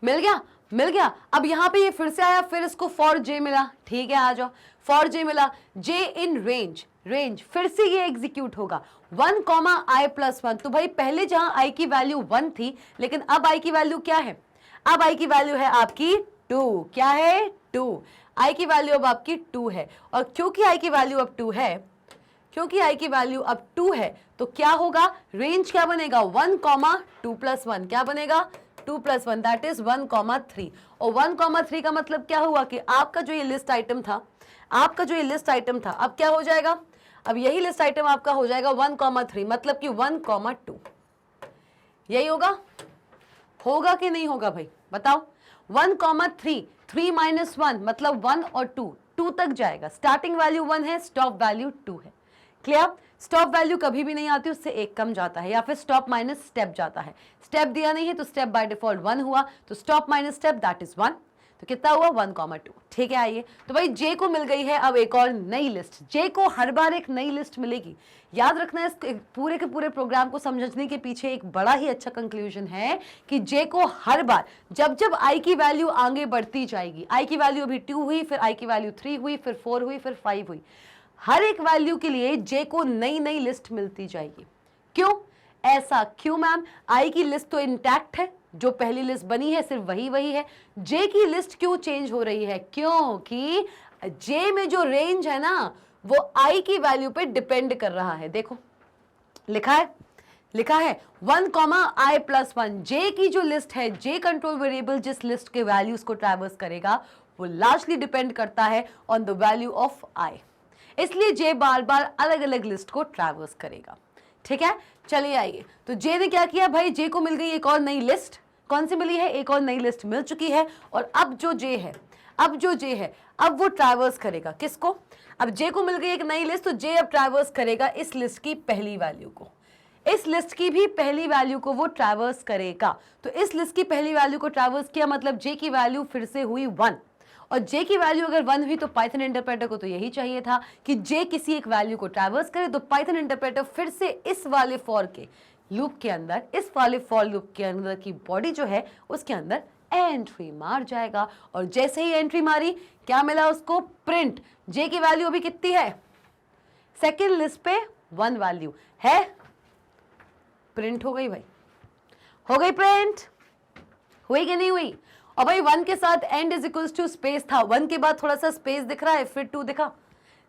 मिल गया, मिल गया। अब यहां पे ये फिर से आया, फिर इसको फॉर जे मिला। ठीक है, आ जाओ, फॉर जे मिला, जे इन रेंज, रेंज फिर से ये एग्जीक्यूट होगा 1, i+1। तो भाई पहले जहां i की वैल्यू 1 थी, लेकिन अब i की वैल्यू क्या है? अब i की वैल्यू है आपकी 2। क्या है? 2। i की वैल्यू अब आपकी 2 है। और क्योंकि i की वैल्यू अब 2 है, क्योंकि i की वैल्यू अब 2 है, तो क्या होगा? रेंज क्या बनेगा? 1, 2+1। क्या बनेगा? 2+1, दैट इज 1, 3। और 1, 3 का मतलब क्या हुआ कि आपका जो ये लिस्ट आइटम था, आपका जो ये लिस्ट आइटम था, अब क्या हो जाएगा? अब यही लिस्ट आइटम आपका हो जाएगा 1, 3, मतलब कि 1, 2। यही होगा? होगा कि नहीं होगा भाई बताओ? 1, 3, 3 - 1 मतलब 1 और 2, 2 तक जाएगा। स्टार्टिंग वैल्यू 1 है, स्टॉप वैल्यू 2 है। क्लियर? स्टॉप वैल्यू कभी भी नहीं आती, उससे एक कम जाता है, या फिर स्टॉप माइनस स्टेप जाता है। स्टेप दिया नहीं है तो स्टेप बाय डिफॉल्ट 1 हुआ, तो stop minus step that is 1। तो कितना हुआ? 1, 2। ठीक है, आइए, तो भाई जे को मिल गई है अब एक और नई लिस्ट। जे को हर बार एक नई लिस्ट मिलेगी। याद रखना, इस पूरे के पूरे प्रोग्राम को समझने के पीछे एक बड़ा ही अच्छा कंक्लूजन है कि जे को हर बार जब जब आई की वैल्यू आगे बढ़ती जाएगी, आई की वैल्यू अभी 2 हुई, फिर आई की वैल्यू 3 हुई, फिर 4 हुई, फिर 5 हुई, हर एक वैल्यू के लिए जे को नई नई लिस्ट मिलती जाएगी। क्यों ऐसा? क्यों मैम? आई की लिस्ट तो इंटैक्ट है, जो पहली लिस्ट बनी है सिर्फ वही वही है। जे की लिस्ट क्यों चेंज हो रही है? क्योंकि जे में जो रेंज है ना वो आई की वैल्यू पे डिपेंड कर रहा है। देखो लिखा है, लिखा है 1, i+1। जे की जो लिस्ट है, जे कंट्रोल वेरिएबल जिस लिस्ट के वैल्यूज को ट्रैवर्स करेगा वो लार्जली डिपेंड करता है ऑन द वैल्यू ऑफ आई। इसलिए जे बार बार अलग अलग लिस्ट को ट्रैवर्स करेगा। ठीक है, चलिए आइए, तो जे ने क्या किया भाई? जे को मिल गई एक और नई लिस्ट। कौन सी मिली है? एक और नई लिस्ट मिल चुकी है। और अब जो जे है, अब जो जे है, अब वो ट्रैवर्स करेगा किसको? अब जे को मिल गई एक नई लिस्ट, तो जे अब ट्रैवर्स करेगा इस लिस्ट की पहली वैल्यू को, इस लिस्ट की भी पहली वैल्यू को वो ट्रैवर्स करेगा। तो इस लिस्ट की पहली वैल्यू को ट्रैवर्स किया मतलब जे की वैल्यू फिर से हुई 1। और जे की वैल्यू अगर 1 हुई तो पाइथन इंटरप्रेटर को तो यही चाहिए था कि जे किसी एक वैल्यू को ट्रैवर्स करे। तो पाइथन इंटरप्रेटर फिर से इस वाले फॉर के लूप के अंदर, इस वाले फॉर लूप के अंदर की बॉडी जो है उसके अंदर एंट्री मार जाएगा। और जैसे ही एंट्री मारी क्या मिला उसको? प्रिंट। जे की वैल्यू अभी कितनी है? सेकेंड लिस्ट पे 1 वैल्यू है, प्रिंट हो गई भाई, हो गई प्रिंट, हुई कि नहीं हुई? और भाई 1 के साथ end is equals to space था, 1 के बाद थोड़ा सा स्पेस दिख रहा है, फिर 2 दिखा,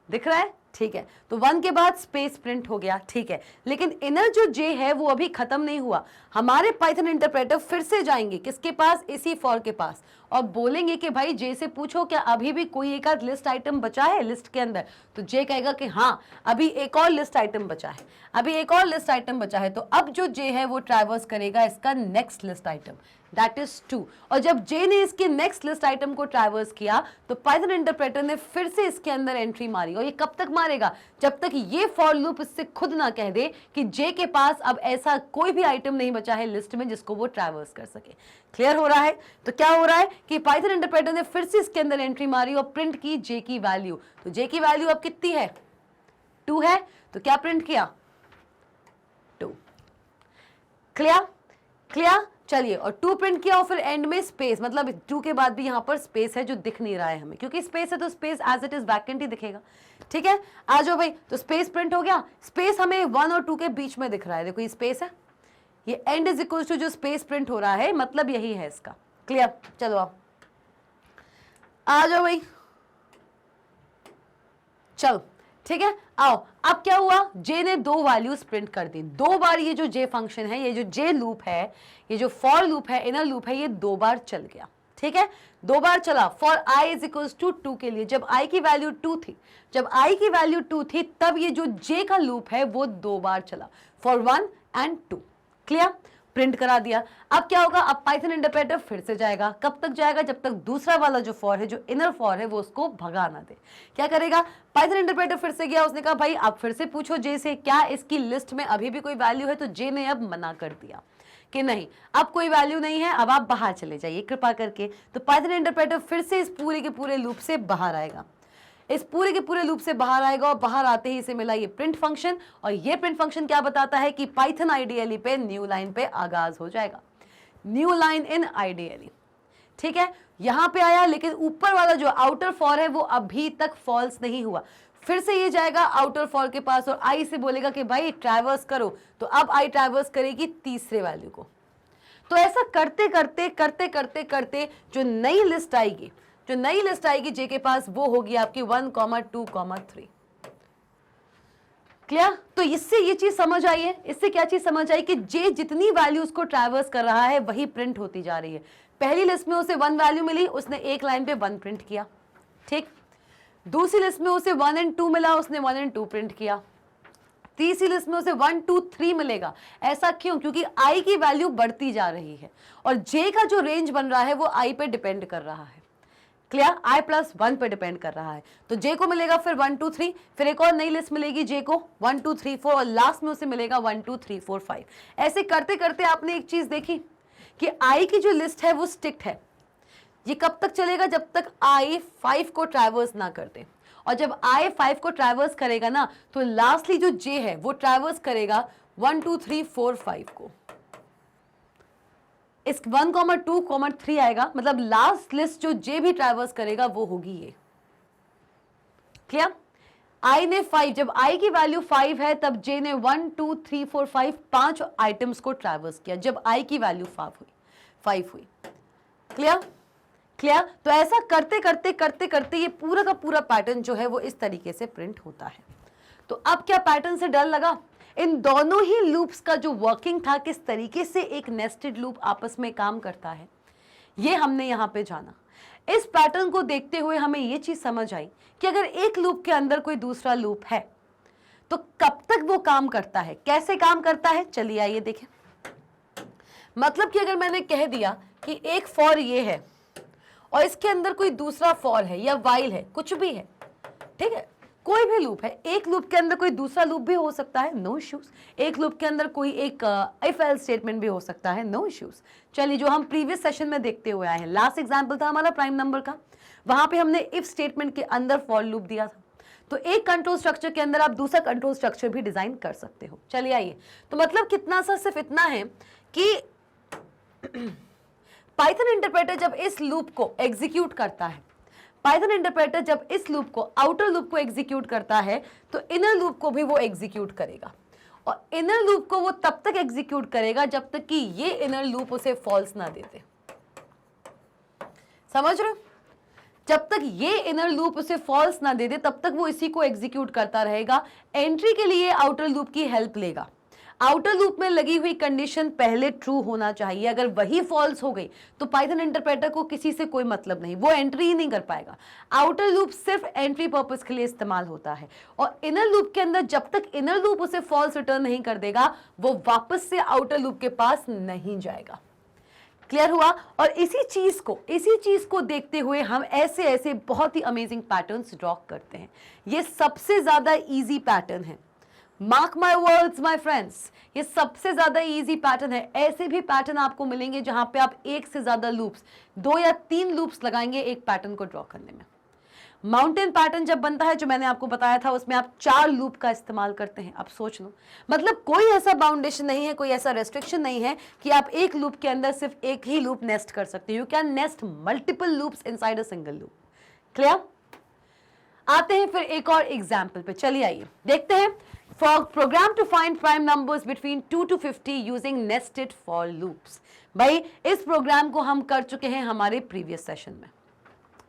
दिख रहा है, ठीक है, तो 1 के बाद स्पेस प्रिंट हो गया, ठीक है, लेकिन इनर जो जे है वो अभी खत्म नहीं हुआ। हमारे पाइथन इंटरप्रेटर फिर से जाएंगे किसके पास, इसी फॉर के पास, और बोलेंगे कि भाई जे से पूछो क्या अभी भी कोई एक आध लिस्ट आइटम बचा है लिस्ट के अंदर, तो जे कहेगा कि हाँ अभी एक और लिस्ट आइटम बचा है, अभी एक और लिस्ट आइटम बचा है। तो अब जो जे है वो ट्रैवर्स करेगा इसका next list item, that is 2। और जब जे ने इसके नेक्स्ट लिस्ट आइटम को ट्रैवर्स किया तो पाइथन इंटरप्रेटर ने फिर से इसके अंदर एंट्री मारी, और ये कब तक मारेगा, जब तक ये फॉर लूप इससे खुद ना कह दे कि जे के पास अब ऐसा कोई भी आइटम नहीं बचा है लिस्ट में जिसको वो ट्रैवर्स कर सके। क्लियर हो रहा है? तो क्या हो रहा है कि पाइथन इंटरप्रेटर ने फिर से इसके अंदर एंट्री मारी और प्रिंट की जे की वैल्यू। तो जे की वैल्यू अब कितनी है, 2 है, तो क्या प्रिंट किया, 2। क्लियर? क्लियर? चलिए, और 2 प्रिंट किया और फिर एंड में स्पेस, मतलब 2 के बाद भी यहां पर स्पेस है जो दिख नहीं रहा है हमें, क्योंकि स्पेस है तो space as it is vacant ही दिखेगा। ठीक है, आ जाओ भाई, तो स्पेस प्रिंट हो गया। स्पेस हमें 1 और 2 के बीच में दिख रहा है, देखो ये स्पेस है, ये एंड इज इक्वल टू जो स्पेस प्रिंट हो रहा है, मतलब यही है इसका। क्लियर? चलो आओ, आ जाओ भाई, चलो ठीक है, आओ। अब क्या हुआ, जे ने 2 वैल्यूज प्रिंट कर दी, 2 बार ये जो जे फंक्शन है, ये जो जे लूप है, ये जो फॉर लूप है, इनर लूप है, ये 2 बार चल गया। ठीक है, 2 बार चला for i is equals to 2 के लिए, जब आई की वैल्यू 2 थी, जब आई की वैल्यू 2 थी तब ये जो जे का लूप है वो 2 बार चला, फॉर 1 एंड 2। क्लियर? प्रिंट करा दिया। अब क्या होगा, अब पाइथन इंटरप्रेटर फिर से जाएगा, कब तक जाएगा, जब तक दूसरा वाला जो फॉर है, जो इनर फॉर है, वो उसको भगा ना दे। क्या करेगा, पाइथन इंटरप्रेटर फिर से गया, उसने कहा भाई आप फिर से पूछो जे से क्या इसकी लिस्ट में अभी भी कोई वैल्यू है, तो जे ने अब मना कर दिया कि नहीं अब कोई वैल्यू नहीं है, अब आप बाहर चले जाइए कृपा करके। तो पाइथन इंटरप्रेटर फिर से इस पूरे के पूरे लूप से बाहर आएगा, इस पूरे के पूरे लूप से बाहर आएगा, और बाहर आते ही इसे मिला ये प्रिंट फंक्शन, और ये प्रिंट फंक्शन क्या बताता है कि पाइथन आईडीएलई पे न्यू लाइन पे आगाज हो जाएगा, न्यू लाइन इन आईडीएलई। ठीक है, यहां पे आया, लेकिन ऊपर वाला जो आउटर फॉर है वो अभी तक फॉल्स नहीं हुआ। फिर से ये जाएगा आउटर फॉर के पास और आई से बोलेगा कि भाई ट्रैवर्स करो, तो अब आई ट्रैवर्स करेगी तीसरे वैल्यू को। तो ऐसा करते करते करते करते करते जो नई लिस्ट आएगी, जो नई लिस्ट आएगी जे के पास, वो होगी आपकी 1, 2, 3। क्लियर? तो इससे ये चीज समझ आई है, इससे क्या चीज समझ आई कि जे जितनी वैल्यूज को ट्रैवर्स कर रहा है वही प्रिंट होती जा रही है। पहली लिस्ट में उसे 1 वैल्यू मिली, उसने एक लाइन पे 1 प्रिंट किया। ठीक, दूसरी लिस्ट में उसे 1 और 2 मिला, उसने 1 और 2 प्रिंट किया। तीसरी लिस्ट में उसे 1, 2, 3 मिलेगा। ऐसा क्यों? क्योंकि आई की वैल्यू बढ़ती जा रही है और जे का जो रेंज बन रहा है वो आई पे डिपेंड कर रहा है। क्लियर? आई प्लस 1 पे डिपेंड कर रहा है। तो जे को मिलेगा फिर 1, 2, 3, फिर एक और नई लिस्ट मिलेगी जे को 1, 2, 3, 4, और लास्ट में उसे मिलेगा 1, 2, 3, 4, 5। ऐसे करते करते आपने एक चीज देखी कि आई की जो लिस्ट है वो स्टिक्ड है। ये कब तक चलेगा? जब तक आई 5 को ट्रैवर्स ना कर दे, और जब आई 5 को ट्रैवर्स करेगा ना, तो लास्टली जो जे है वो ट्रैवर्स करेगा 1, 2, 3, 4, 5 को। इस 1, 2, 3 आएगा, मतलब लास्ट लिस्ट जो जे भी ट्रैवर्स करेगा वो होगी ये। क्लियर? आई ने 5, जब आई की वैल्यू 5 है तब जे ने 1, 2, 3, 4, 5 5 आइटम्स को ट्रैवर्स किया जब आई की वैल्यू 5 हुई। क्लियर? क्लियर? तो ऐसा करते करते करते करते ये पूरा का पूरा पैटर्न जो है वो इस तरीके से प्रिंट होता है। तो अब क्या पैटर्न से डर लगा? इन दोनों ही लूप्स का जो वर्किंग था, किस तरीके से एक नेस्टेड लूप आपस में काम करता है, ये हमने यहां पे जाना। इस पैटर्न को देखते हुए हमें ये चीज समझ आई कि अगर एक लूप के अंदर कोई दूसरा लूप है तो कब तक वो काम करता है, कैसे काम करता है, चलिए आइए देखें। मतलब कि अगर मैंने कह दिया कि एक फॉर ये है और इसके अंदर कोई दूसरा फॉर है या वाइल है, कुछ भी है, ठीक है, कोई भी लूप है, एक लूप के अंदर कोई दूसरा लूप भी हो सकता है, नो इश्यूज। एक लूप के अंदर कोई एक इफ एल्स स्टेटमेंट भी हो सकता है, नो इश्यूज। चलिए, जो हम प्रीवियस सेशन में देखते हुए आए हैं, लास्ट एग्जांपल था हमारा प्राइम नंबर का, वहां पे हमने इफ स्टेटमेंट के अंदर फॉर लूप दिया था। तो एक कंट्रोल स्ट्रक्चर के अंदर आप दूसरा कंट्रोल स्ट्रक्चर भी डिजाइन कर सकते हो। चलिए आइए, तो मतलब कितना सा, सिर्फ इतना है कि पाइथन इंटरप्रेटर जब इस लूप को एग्जीक्यूट करता है, पाइथन इंटरप्रेटर जब इस लूप को, आउटर लूप को एग्जीक्यूट करता है, तो इनर लूप को भी वो एग्जीक्यूट करेगा। और इनर लूप को वो तब तक एग्जीक्यूट करेगा जब तक कि ये इनर लूप उसे फॉल्स ना देते। समझ रहे हो? जब तक ये इनर लूप उसे फॉल्स ना दे दे तब तक वो इसी को एग्जीक्यूट करता रहेगा। एंट्री के लिए आउटर लूप की हेल्प लेगा। आउटर लूप में लगी हुई कंडीशन पहले ट्रू होना चाहिए, अगर वही फॉल्स हो गई तो पाइथन इंटरप्रेटर को किसी से कोई मतलब नहीं, वो एंट्री ही नहीं कर पाएगा। आउटर लूप सिर्फ एंट्री पर्पस के लिए इस्तेमाल होता है और इनर लूप के अंदर जब तक इनर लूप उसे फॉल्स रिटर्न नहीं कर देगा वो वापस से आउटर लूप के पास नहीं जाएगा। क्लियर हुआ? और इसी चीज को देखते हुए हम ऐसे ऐसे बहुत ही अमेजिंग पैटर्न्स ड्रॉ करते हैं। ये सबसे ज्यादा इजी पैटर्न है, mark my words my friends, ये सबसे ज्यादा इजी पैटर्न है। ऐसे भी पैटर्न आपको मिलेंगे जहां पे आप एक से ज्यादा लूप्स, 2 या 3 लूप्स लगाएंगे एक पैटर्न को ड्रॉ करने में। माउंटेन पैटर्न जब बनता है, जो मैंने आपको बताया था, उसमें आप 4 लूप का इस्तेमाल करते हैं। आप सोच लो, मतलब कोई ऐसा बाउंडेशन नहीं है, कोई ऐसा रेस्ट्रिक्शन नहीं है कि आप एक लूप के अंदर सिर्फ एक ही लूप नेस्ट कर सकते हो। You can nest multiple loops inside a single loop. Clear? आते हैं फिर एक और एग्जाम्पल पे, चलिए आइए देखते हैं। For program to find prime numbers between 2 to 50 using nested for loops. भाई इस प्रोग्राम को हम कर चुके हैं हमारे प्रीवियस सेशन में।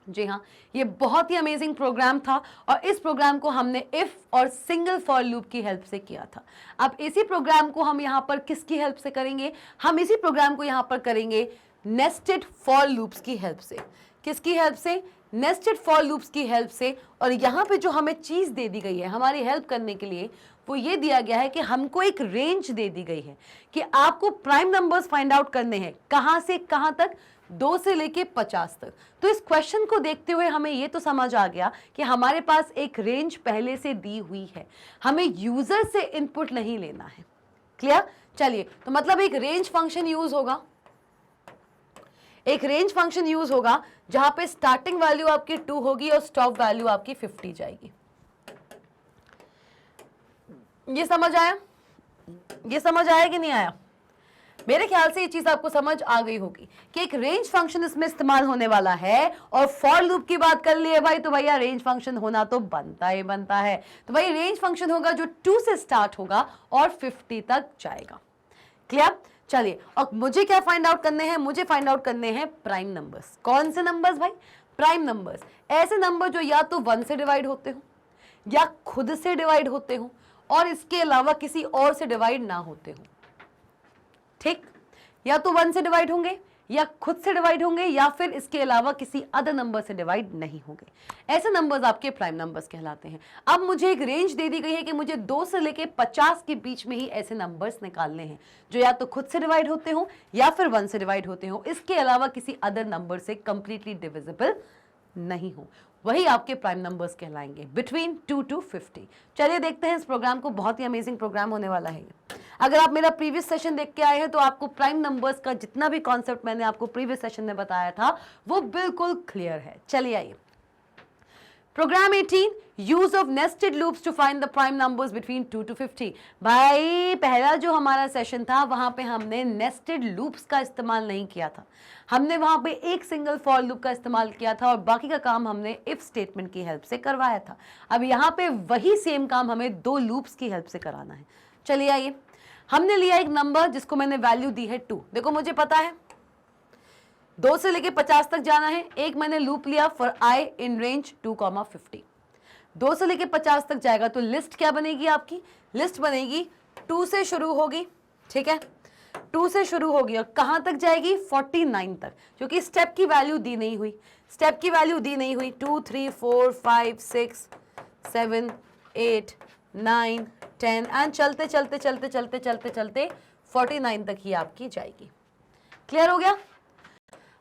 जी हाँ, ये बहुत ही अमेजिंग प्रोग्राम था और इस प्रोग्राम को हमने इफ और सिंगल फॉर लूप की हेल्प से किया था। अब इसी प्रोग्राम को हम यहाँ पर किसकी हेल्प से करेंगे? हम इसी प्रोग्राम को यहाँ पर करेंगे नेस्टेड फॉर लूप्स की हेल्प से। किसकी हेल्प से? नेस्टेड फॉर लूप्स की हेल्प से। और यहाँ पे जो हमें चीज दे दी गई है हमारी हेल्प करने के लिए, वो ये दिया गया है कि हमको एक रेंज दे दी गई है कि आपको प्राइम नंबर्स फाइंड आउट करने हैं। कहां से कहां तक? 2 से लेके 50 तक। तो इस क्वेश्चन को देखते हुए हमें ये तो समझ आ गया कि हमारे पास एक रेंज पहले से दी हुई है, हमें यूजर से इनपुट नहीं लेना है। क्लियर? चलिए, तो मतलब एक रेंज फंक्शन यूज होगा, एक रेंज फंक्शन यूज होगा जहां पे स्टार्टिंग वैल्यू आपकी 2 होगी और स्टॉप वैल्यू आपकी 50 जाएगी। ये समझ आया? ये समझ आया कि नहीं आया? मेरे ख्याल से ये चीज आपको समझ आ गई होगी कि एक रेंज फंक्शन इसमें इस्तेमाल होने वाला है। और फॉर लूप की बात कर लिए भाई, तो भैया रेंज फंक्शन होना तो बनता ही बनता है। तो भाई रेंज फंक्शन होगा जो 2 से स्टार्ट होगा और 50 तक जाएगा। क्लियर? चलिए, और मुझे क्या फाइंड आउट करने हैं? मुझे फाइंड आउट करने हैं प्राइम नंबर्स। कौन से नंबर्स भाई? Prime numbers. ऐसे नंबर जो या तो 1 से डिवाइड होते हो, या खुद से डिवाइड होते हो, और इसके अलावा किसी और से डिवाइड ना होते हो। ठीक? या तो 1 से डिवाइड होंगे, या खुद से डिवाइड होंगे, या फिर इसके अलावा किसी अदर नंबर से डिवाइड नहीं होंगे। ऐसे नंबर्स आपके प्राइम नंबर्स कहलाते हैं। अब मुझे एक रेंज दे दी गई है कि मुझे 2 से लेके 50 के बीच में ही ऐसे नंबर्स निकालने हैं जो या तो खुद से डिवाइड होते हो या फिर 1 से डिवाइड होते हो, इसके अलावा किसी अदर नंबर से कंप्लीटली डिविजिबल नहीं हो। वही आपके प्राइम नंबर्स कहलाएंगे बिटवीन 2 to 50। चलिए देखते हैं इस प्रोग्राम को, बहुत ही अमेजिंग प्रोग्राम होने वाला है। अगर आप मेरा प्रीवियस सेशन देख के आए हैं तो आपको प्राइम नंबर्स का जितना भी कॉन्सेप्ट मैंने आपको प्रीवियस सेशन में बताया था वो बिल्कुल क्लियर है। चलिए आइए, program 18, use of nested loops to find the prime numbers between 2 to 50। भाई पहला जो हमारा सेशन था वहां पे हमने नेस्टेड लूप्स का इस्तेमाल नहीं किया था, हमने वहां पे एक सिंगल फॉर लूप का इस्तेमाल किया था और बाकी का काम हमने इफ स्टेटमेंट की हेल्प से करवाया था। अब यहाँ पे वही सेम काम हमें 2 लूप्स की हेल्प से कराना है। चलिए आइए, हमने लिया एक नंबर जिसको मैंने वैल्यू दी है 2। देखो मुझे पता है 2 से लेके 50 तक जाना है। एक मैंने लूप लिया फॉर i इन रेंज 2,50। 2 से लेके 50 तक जाएगा तो लिस्ट क्या बनेगी आपकी? लिस्ट बनेगी 2 से शुरू होगी, ठीक है, 2 से शुरू होगी और कहां तक जाएगी? 49 तक, क्योंकि स्टेप की वैल्यू दी नहीं हुई। स्टेप की वैल्यू दी नहीं हुई। 2 3 4 5 6 7 8 9 10 एंड चलते चलते चलते चलते चलते चलते 49 तक ही आपकी जाएगी। क्लियर हो गया?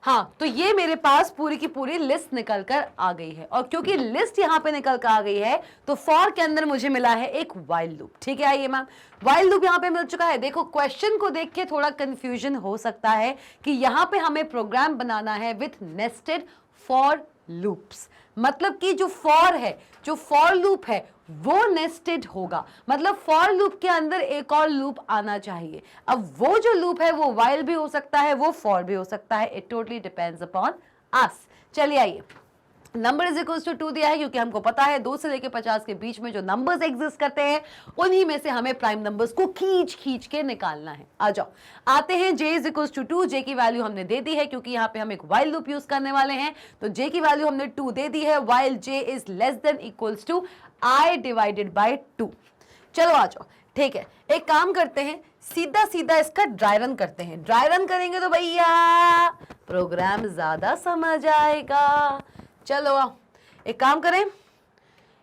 हाँ, तो ये मेरे पास पूरी की पूरी लिस्ट निकल कर आ गई है और क्योंकि लिस्ट यहाँ पे निकल कर आ गई है तो फॉर के अंदर मुझे मिला है एक वाइल लूप। ठीक है, आइए मैम, वाइल लूप यहाँ पे मिल चुका है। देखो क्वेश्चन को देख के थोड़ा कंफ्यूजन हो सकता है कि यहाँ पे हमें प्रोग्राम बनाना है विथ नेस्टेड फॉर लूप्स, मतलब कि जो फॉर है, जो फॉर लूप है वो नेस्टेड होगा, मतलब फॉर लूप के अंदर एक और लूप आना चाहिए। अब वो जो लूप है वो वाइल भी हो सकता है, वो फॉर भी हो सकता है, it totally depends upon us. चलिए आइए, नंबर इज इक्वल्स टू 2 दिया है क्योंकि हमको पता है 2 से लेकर 50 के बीच में जो नंबर्स एग्जिस्ट करते हैं उन्हीं में से हमें प्राइम नंबर्स को खींच खींच के निकालना है। आ जाओ, आते हैं j is equals to 2। j की वैल्यू हमने दे दी है क्योंकि यहाँ पे हम एक वाइल लूप यूज करने वाले हैं, तो j की वैल्यू हमने 2 दे दी है, while j is less than equals to i divided by 2। चलो आ जाओ, ठीक है, एक काम करते हैं, सीधा सीधा इसका ड्राई रन करते हैं। ड्राई रन करेंगे तो भैया प्रोग्राम ज्यादा समझ आएगा। चलो आओ, एक काम करें,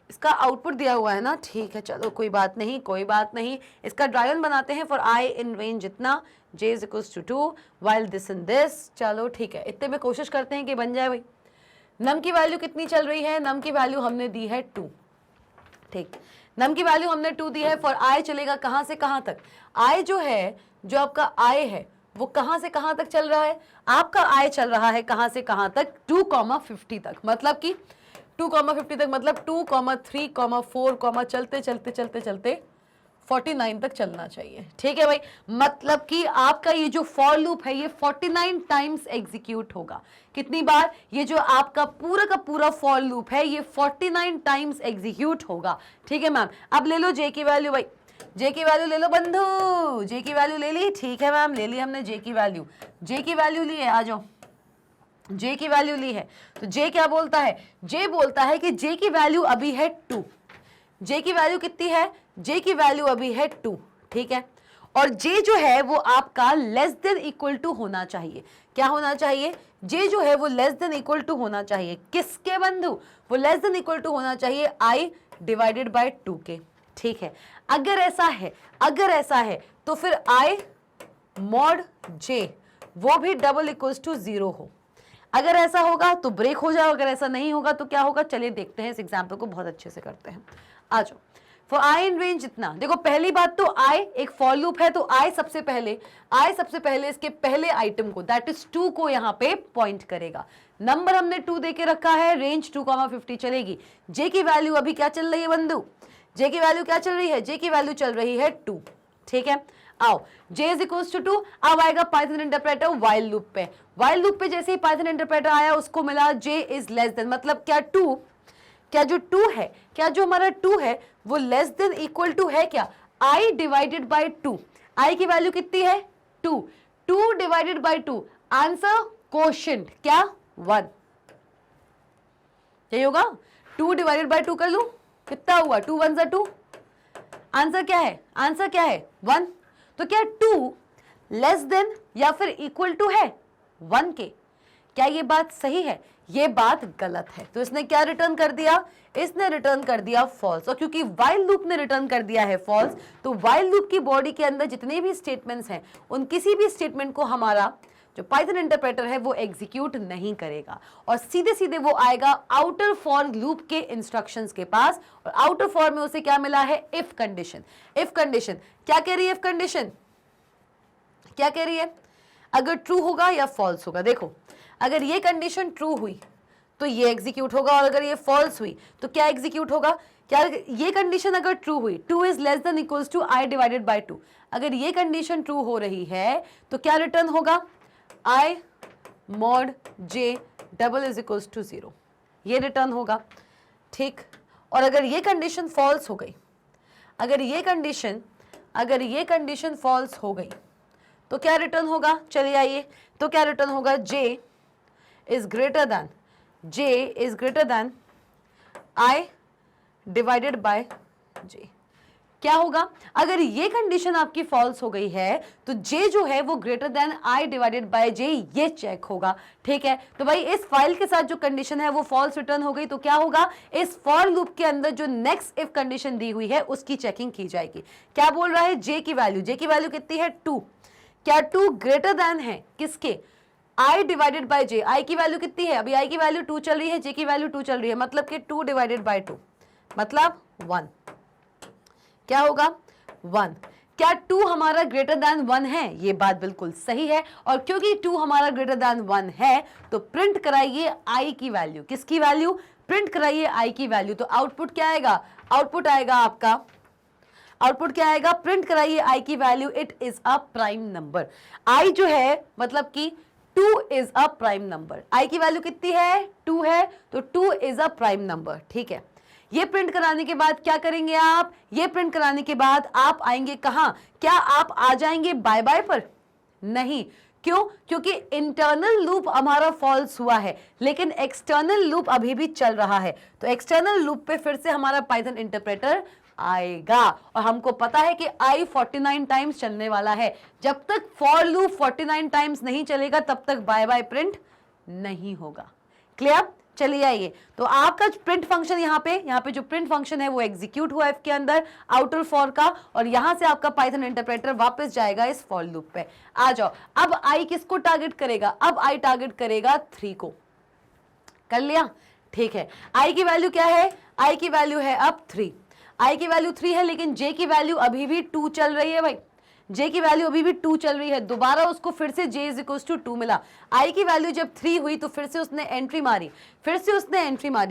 इसका आउटपुट दिया हुआ है ना, ठीक है, चलो कोई बात नहीं, कोई बात नहीं, इसका ड्राई रन बनाते हैं फॉर i इन रेंज जितना j is equals to 2 while this in this. चलो ठीक है, इतने में कोशिश करते हैं कि बन जाए भाई। नम की वैल्यू कितनी चल रही है? नम की वैल्यू हमने दी है 2, ठीक, नम की वैल्यू हमने 2 दी है फॉर i चलेगा कहां से कहां तक? i जो है, जो आपका i है वो कहां से कहां तक चल रहा है? आपका i चल रहा है कहां से कहां तक? 2,50 तक, मतलब कि 2,50 तक, मतलब 2, 3, 4, चलते चलते चलते चलते 49 तक चलना चाहिए। ठीक है भाई, मतलब कि आपका ये जो फॉर लूप है ये 49 टाइम्स एग्जीक्यूट होगा। कितनी बार? ये जो आपका पूरा का पूरा फॉर लूप है ये 49 टाइम्स एग्जीक्यूट होगा। ठीक है मैम, अब ले लो जे की वैल्यू भाई, जे की वैल्यू ले लो बंधु, जे की वैल्यू ले ली। ठीक है मैम, ले ली हमने जे की वैल्यू, जे की वैल्यू ली है, आ जाओ, जे की वैल्यू ली है। तो जे क्या बोलता है? जे बोलता है कि जे की वैल्यू अभी है 2। जे की वैल्यू कितनी है? जे की वैल्यू अभी है 2, ठीक है, और जे जो है वो आपका लेस देन इक्वल टू होना चाहिए। क्या होना चाहिए? जे जो है वो लेस देन इक्वल टू होना चाहिए। किसके बंधु? वो लेस देन इक्वल टू होना चाहिए i डिवाइडेड बाय 2 के। ठीक है, अगर ऐसा है, अगर ऐसा है तो फिर i मॉड j वो भी डबल इक्वल्स टू 0 हो। अगर ऐसा होगा तो ब्रेक हो जाओ, अगर ऐसा नहीं होगा तो क्या होगा? चलिए देखते हैं, इस एग्जाम्पल को बहुत अच्छे से करते हैं। आ जाओ, फॉर आई इन रेंज इतना, देखो पहली बात तो आई एक फॉर लूप है तो आई सबसे पहले इसके पहले आइटम को दैट इज 2 को यहाँ पे पॉइंट करेगा। नंबर हमने 2 दे के रखा है, रेंज 2,50 चलेगी। जे की वैल्यू अभी क्या चल रही है बंधु? जे की वैल्यू क्या चल रही है? जे की वैल्यू चल रही है 2। ठीक है, आओ, j इज इक्वल्स टू 2। अब आएगा पाइथन इंटरप्रेटर वाइल लूप पे। वाइल लूप पे जैसे ही पाइथन इंटरप्रेटर आया उसको मिला j इज लेस देन, मतलब क्या 2, क्या जो 2 है, क्या जो हमारा 2 है वो लेस देन इक्वल टू है क्या? i divided by 2। i की वैल्यू कितनी है? 2। 2 डिवाइडेड बाय 2, आंसर कोशेंट क्या? 1। यही होगा, 2 डिवाइडेड बाय 2 कर लूं, कितना हुआ? 2 1 जा 2, आंसर क्या है? आंसर क्या है? 1। तो क्या 2 लेस देन या फिर इक्वल टू है 1 के? क्या ये बात सही है? ये बात गलत है। तो इसने क्या रिटर्न कर दिया? इसने रिटर्न कर दिया फॉल्स। और क्योंकि वाइल लूप ने रिटर्न कर दिया है फॉल्स, तो वाइल लूप की बॉडी के अंदर जितने भी स्टेटमेंट्स हैं उन किसी भी स्टेटमेंट को हमारा जो पाइथन इंटरप्रेटर है वो एग्जीक्यूट नहीं करेगा और सीधे सीधे वो आएगा आउटर फॉर लूप के इंस्ट्रक्शंस के पास। और आउटर फॉर में उसे क्या मिला है? If condition. इफ कंडीशन क्या कह रही है? इफ कंडीशन क्या कह रही है? अगर ट्रू होगा या फॉल्स होगा। देखो, अगर ये कंडीशन ट्रू हुई तो ये एग्जीक्यूट होगा, और अगर ये फॉल्स हुई तो क्या एग्जीक्यूट होगा? क्या ये कंडीशन अगर ट्रू हुई, 2 is less than equals to i divided by 2, अगर ये कंडीशन ट्रू हो रही है तो क्या रिटर्न होगा? i mod j double is equals to 0, ये रिटर्न होगा। ठीक, और अगर ये कंडीशन फॉल्स हो गई, अगर ये कंडीशन फॉल्स हो गई तो क्या रिटर्न होगा? चलिए आइए, तो क्या रिटर्न होगा? j is greater than i divided bye j। क्या होगा? अगर ये कंडीशन आपकी फॉल्स हो गई है तो j जो है वो greater than i divided bye j, ये चेक होगा। ठीक है, तो भाई इस फाइल के साथ जो कंडीशन है वो फॉल्स रिटर्न हो गई तो क्या होगा? इस फॉर लूप के अंदर जो नेक्स्ट इफ कंडीशन दी हुई है उसकी चेकिंग की जाएगी। क्या बोल रहा है? j की वैल्यू कितनी है? 2। क्या 2 ग्रेटर देन है किसके? i divided bye j। i की वैल्यू कितनी है? अभी i की वैल्यू 2 चल रही है, j की वैल्यू 2 चल रही है, मतलब कि 2 डिवाइडेड बाय 2 मतलब 1। क्या होगा? 1। क्या 2 हमारा ग्रेटर देन 1 है? ये बात बिल्कुल सही है, और क्योंकि 2 हमारा ग्रेटर देन 1 है तो प्रिंट कराइए i की वैल्यू। किसकी वैल्यू? प्रिंट कराइए i की वैल्यू। तो आउटपुट क्या आएगा? आउटपुट आएगा आपका, आउटपुट क्या आएगा? प्रिंट कराइए i की value, it is a prime number. i जो है मतलब कि 2 इज अ प्राइम नंबर। आई की वैल्यू कितनी है? 2 है, तो 2 इज अ प्राइम नंबर। ठीक है, ये प्रिंट कराने के बाद क्या करेंगे आप? ये प्रिंट कराने के बाद आप आएंगे कहां? क्या आप आ जाएंगे बाय बाय पर? नहीं। क्यों? क्योंकि इंटरनल लूप हमारा फॉल्स हुआ है, लेकिन एक्सटर्नल लूप अभी भी चल रहा है। तो एक्सटर्नल लूप पे फिर से हमारा पाइथन इंटरप्रेटर आएगा, और हमको पता है कि आई 49 टाइम्स चलने वाला है। जब तक फॉर लूप 49 टाइम्स नहीं चलेगा तब तक बाय बाय प्रिंट नहीं होगा। क्लियर? चलिए आइए, तो आपका प्रिंट फंक्शन यहाँ पे जो प्रिंट फंक्शन है वो एग्जीक्यूट हुआ इफ के अंदर आउटर फॉर का, और यहां से आपका पाइथन इंटरप्रेटर वापस जाएगा इस फॉर लूप पे। आ जाओ, अब आई किसको टारगेट करेगा? अब आई टारगेट करेगा 3 को। कर लिया? ठीक है, आई की वैल्यू क्या है? आई की वैल्यू है अब 3। आई की वैल्यू 3 है, लेकिन जे की वैल्यू अभी भी 2 चल रही है भाई। जे की वैल्यू अभी भी 2 चल रही है। दोबारा उसको फिर से जे इज इक्वल्स टू 2 मिला। आई की वैल्यू जब 3 हुई तो फिर से उसने एंट्री मारी,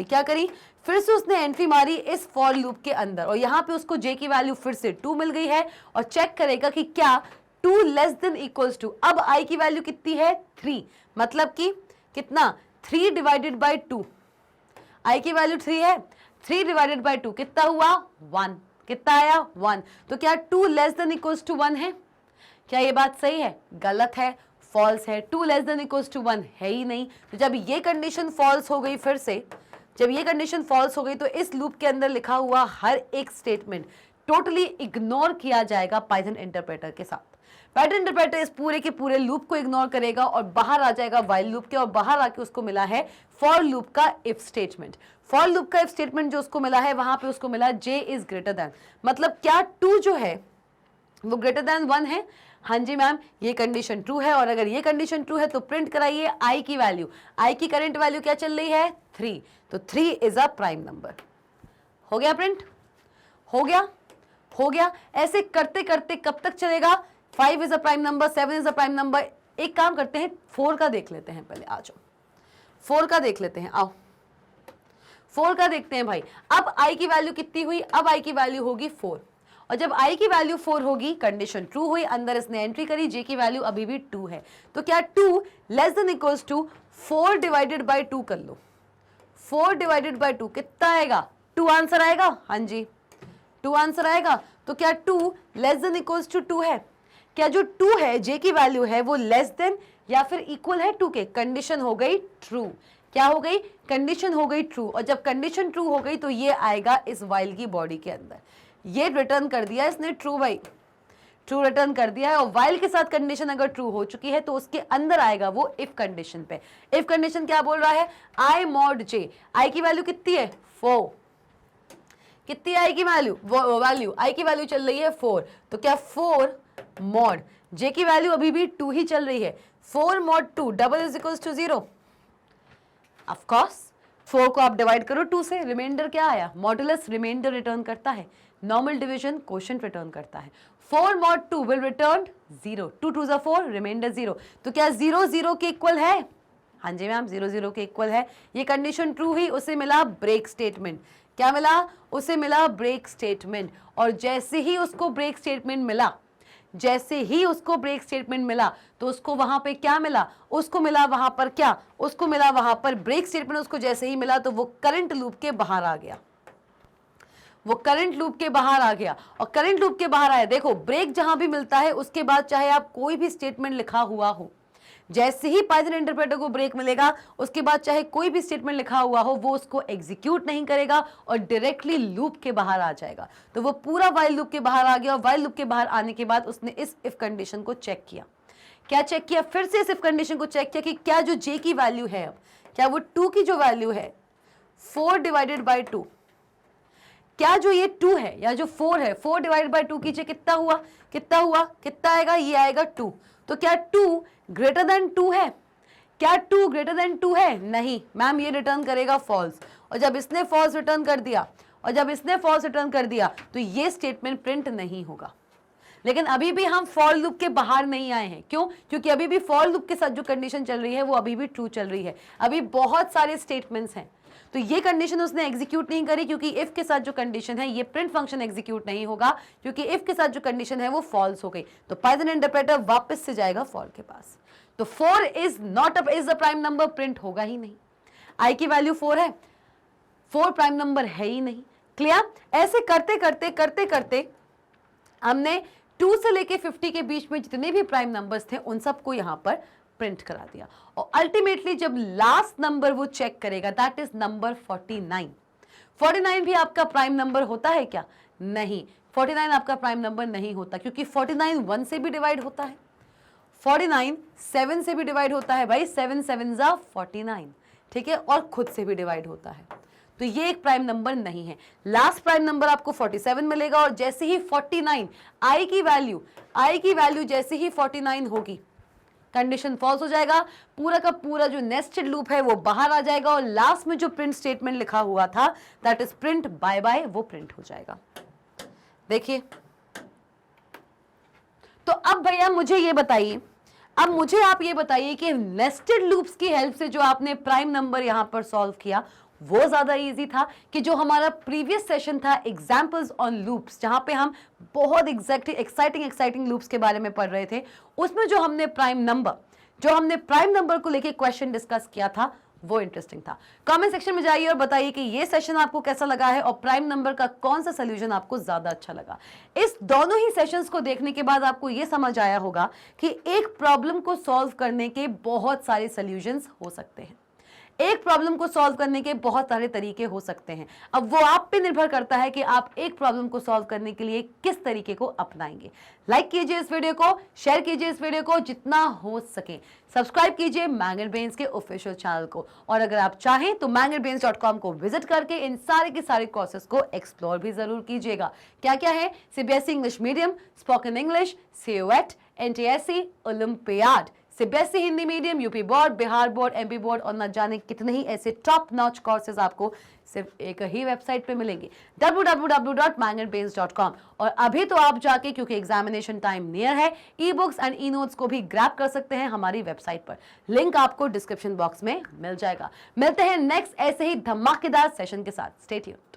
क्या करी? फिर से उसने एंट्री मारी इस फॉर लूप के अंदर, और यहाँ पे उसको जे की वैल्यू फिर से 2 मिल गई है, और चेक करेगा कि क्या 2 लेस देन इक्वल्स टू। अब आई की वैल्यू कितनी है? 3, मतलब कि कितना? 3 डिवाइडेड बाई 2। आई की वैल्यू 3 है, 3 डिवाइडेड बाई 2 कितना हुआ? 1। कितना आया? 1। तो क्या 2 लेस देन इक्वल्स टू 1 है? क्या ये बात सही है? गलत है, फॉल्स है। 2 लेस देन इक्वल्स टू 1 है ही नहीं। तो जब ये कंडीशन फॉल्स हो गई, फिर से जब ये कंडीशन फॉल्स हो गई, तो इस लूप के अंदर लिखा हुआ हर एक स्टेटमेंट टोटली इग्नोर किया जाएगा पाइथन इंटरप्रेटर के साथ। पाइथन इंटरप्रेटर इस पूरे के पूरे लूप को इग्नोर करेगा और बाहर आ जाएगा व्हाइल लूप के, और बाहर आके उसको मिला है फॉर लूप का इफ स्टेटमेंट। फॉर लूप का इफ स्टेटमेंट जो उसको मिला है, वहां पे उसको मिला जे इज ग्रेटर देन, मतलब क्या 2 जो है वो ग्रेटर देन 1 है? हाँ जी मैम, ये कंडीशन ट्रू है, और अगर ये कंडीशन ट्रू है तो प्रिंट कराइए आई की वैल्यू। आई की करंट वैल्यू क्या चल रही है? 3, तो 3 इज अ प्राइम नंबर। हो गया प्रिंट? हो गया? हो गया। ऐसे करते करते कब तक चलेगा? 5 is a prime number, 7 is a prime number. एक काम करते हैं, 4 का देख लेते हैं पहले। आ जाओ, 4 का देख लेते हैं। आओ 4 का देखते हैं भाई। अब आई की वैल्यू कितनी हुई? अब आई की वैल्यू होगी 4, और जब आई की वैल्यू 4 होगी, कंडीशन ट्रू हुई, अंदर इसने एंट्री करी, जे की वैल्यू अभी भी 2 है। तो क्या 2 less than equals to 4 divided by 2 कर लो। 4 डिवाइडेड बाई 2 कितना आएगा? 2 आंसर आएगा। हाँ जी, 2 आंसर आएगा। तो क्या 2 लेस देन इक्वल्स टू 2 है? क्या जो 2 है, जे की वैल्यू है, वो लेस देन या फिर इक्वल है 2 के? कंडीशन हो गई ट्रू। क्या हो गई? कंडीशन हो गई ट्रू। और जब कंडीशन ट्रू हो गई तो ये आएगा इस वाइल की बॉडी के अंदर। ये रिटर्न कर दिया इसने ट्रू भाई, ट्रू रिटर्न कर दिया है। और वाइल के साथ कंडीशन अगर ट्रू हो चुकी है तो उसके अंदर आएगा वो इफ कंडीशन पे। इफ कंडीशन क्या बोल रहा है? आई मॉड जे। आई की वैल्यू कितनी है? 4। कितनी आई की वैल्यू? वैल्यू आई की वैल्यू चल रही है 4। तो क्या 4 मॉड जे की वैल्यू अभी भी 2 ही चल रही है। 4 mod 2 double is equals to 0। Of course 4 को आप डिवाइड करो 2 से, रिमाइंडर क्या आया? मॉडुलस रिमाइंडर रिटर्न करता है, नॉर्मल डिवीजन क्वोशिएंट रिटर्न करता है। 4 मॉड 2 विल रिटर्न 0। 2 2 4, रिमाइंडर 0। तो क्या 0 0 के इक्वल है? हाँ जी मैम, 0 0 के इक्वल है। ये कंडीशन ट्रू हुई, उसे मिला ब्रेक स्टेटमेंट। क्या मिला? उसे मिला ब्रेक स्टेटमेंट। और जैसे ही उसको ब्रेक स्टेटमेंट मिला, तो उसको वहां पे क्या मिला? उसको मिला वहां पर क्या? उसको मिला वहां पर ब्रेक स्टेटमेंट। उसको जैसे ही मिला तो वो करंट लूप के बाहर आ गया। और करंट लूप के बाहर आया। देखो, ब्रेक जहां भी मिलता है उसके बाद चाहे आप कोई भी स्टेटमेंट लिखा हुआ हो, जैसे ही पाइथन इंटरप्रेटर को ब्रेक मिलेगा उसके बाद चाहे कोई भी स्टेटमेंट लिखा हुआ हो, वो उसको एग्जीक्यूट नहीं करेगा और डायरेक्टली लूप के बाहर आ जाएगा। तो वो पूरा वाइल लूप के बाहर आ गया, और वाइल लूप के बाहर आने के बाद उसने इस इफ कंडीशन को चेक किया। क्या चेक किया? फिर से इस इफ कंडीशन को चेक किया कि क्या जो जे की वैल्यू है, अब क्या वो 2 की जो वैल्यू है 4 डिवाइडेड बाई 2, क्या जो ये 2 है या जो 4 है, 4 डिवाइडेड बाई 2 कीजिए, कितना हुआ? कितना आएगा? ये आएगा 2। तो क्या 2 ग्रेटर देन 2 है? क्या 2 ग्रेटर देन 2 है? नहीं मैम, ये रिटर्न करेगा फॉल्स। और जब इसने फॉल्स रिटर्न कर दिया तो ये स्टेटमेंट प्रिंट नहीं होगा। लेकिन अभी भी हम फॉर लूप के बाहर नहीं आए हैं। क्यों? क्योंकि अभी भी फॉर लूप के साथ जो कंडीशन चल रही है वो अभी भी ट्रू चल रही है। अभी बहुत सारे स्टेटमेंट्स हैं, तो ये कंडीशन उसने एग्जीक्यूट नहीं करी, क्योंकि इफ के साथ जो कंडीशन है, ये प्रिंट फंक्शन एग्जीक्यूट नहीं होगा, क्योंकि इफ के साथ जो कंडीशन है वो फॉल्स हो गई। तो पाइथन इंटरप्रेटर वापस से जाएगा फॉर के पास। तो 4 is not is a prime number, print होगा ही नहीं। आई की वैल्यू 4 है, 4 प्राइम नंबर है ही नहीं। क्लियर? ऐसे करते करते करते करते हमने 2 से लेके 50 के बीच में जितने भी प्राइम नंबर्स थे उन सबको यहां पर प्रिंट करा दिया। और अल्टीमेटली जब लास्ट नंबर वो चेक करेगा, दैट इज नंबर 49। 49 भी आपका प्राइम नंबर होता है क्या? नहीं, 49 आपका प्राइम नंबर नहीं होता, क्योंकि 49 1 से भी डिवाइड होता है, 49 7 से भी डिवाइड होता है भाई, 7 7 जा 49, ठीक है, और खुद से भी डिवाइड होता है। तो ये एक प्राइम नंबर नहीं है। लास्ट प्राइम नंबर आपको 47 मिलेगा, और जैसे ही 49 आई की वैल्यू जैसे ही 49 होगी, कंडीशन फॉल्स हो जाएगा, पूरा का पूरा जो नेस्टेड लूप है वो बाहर आ जाएगा, और लास्ट में जो प्रिंट स्टेटमेंट लिखा हुआ था that is print bye bye, वो प्रिंट हो जाएगा। देखिए, तो अब भैया मुझे ये बताइए, अब मुझे आप ये बताइए कि नेस्टेड लूप्स की हेल्प से जो आपने प्राइम नंबर यहां पर सॉल्व किया वो ज्यादा इजी था कि जो हमारा प्रीवियस सेशन था एग्जांपल्स ऑन लूप्स, जहां पे हम बहुत एक्साइटिंग लूप्स के बारे में पढ़ रहे थे, उसमें जो हमने प्राइम नंबर को लेके क्वेश्चन डिस्कस किया था वो इंटरेस्टिंग था। कमेंट सेक्शन में जाइए और बताइए कि ये सेशन आपको कैसा लगा है और प्राइम नंबर का कौन सा सोल्यूशन आपको ज्यादा अच्छा लगा। इस दोनों ही सेशंस को देखने के बाद आपको ये समझ आया होगा कि एक प्रॉब्लम को सॉल्व करने के बहुत सारे सोल्यूशंस हो सकते हैं, एक प्रॉब्लम को सॉल्व करने के बहुत सारे तरीके हो सकते हैं। अब वो आप पे निर्भर करता है कि आप एक प्रॉब्लम को सॉल्व करने के लिए किस तरीके को अपनाएंगे। लाइक कीजिए इस वीडियो को, शेयर कीजिए इस वीडियो को जितना हो सके, सब्सक्राइब कीजिए मैग्नेट ब्रेन्स के ऑफिशियल चैनल को, और अगर आप चाहें तो magnetbrains.com को विजिट करके इन सारे के सारे कोर्सेज को एक्सप्लोर भी जरूर कीजिएगा। क्या क्या है? CBSE English medium, spoken English, COET, NTSE, olympiad, CBSE Hindi medium, UP board, Bihar board, MP board, और न जाने कितने ही ऐसे टॉप नॉच कोर्सेज आपको सिर्फ एक ही वेबसाइट पे मिलेंगे, www.magnetbrains.com। और अभी तो आप जाके, क्योंकि एग्जामिनेशन टाइम नियर है, e books and e notes को भी ग्रैब कर सकते हैं हमारी वेबसाइट पर, लिंक आपको डिस्क्रिप्शन बॉक्स में मिल जाएगा। मिलते हैं नेक्स्ट ऐसे ही धमाकेदार सेशन के साथ। Stay tuned.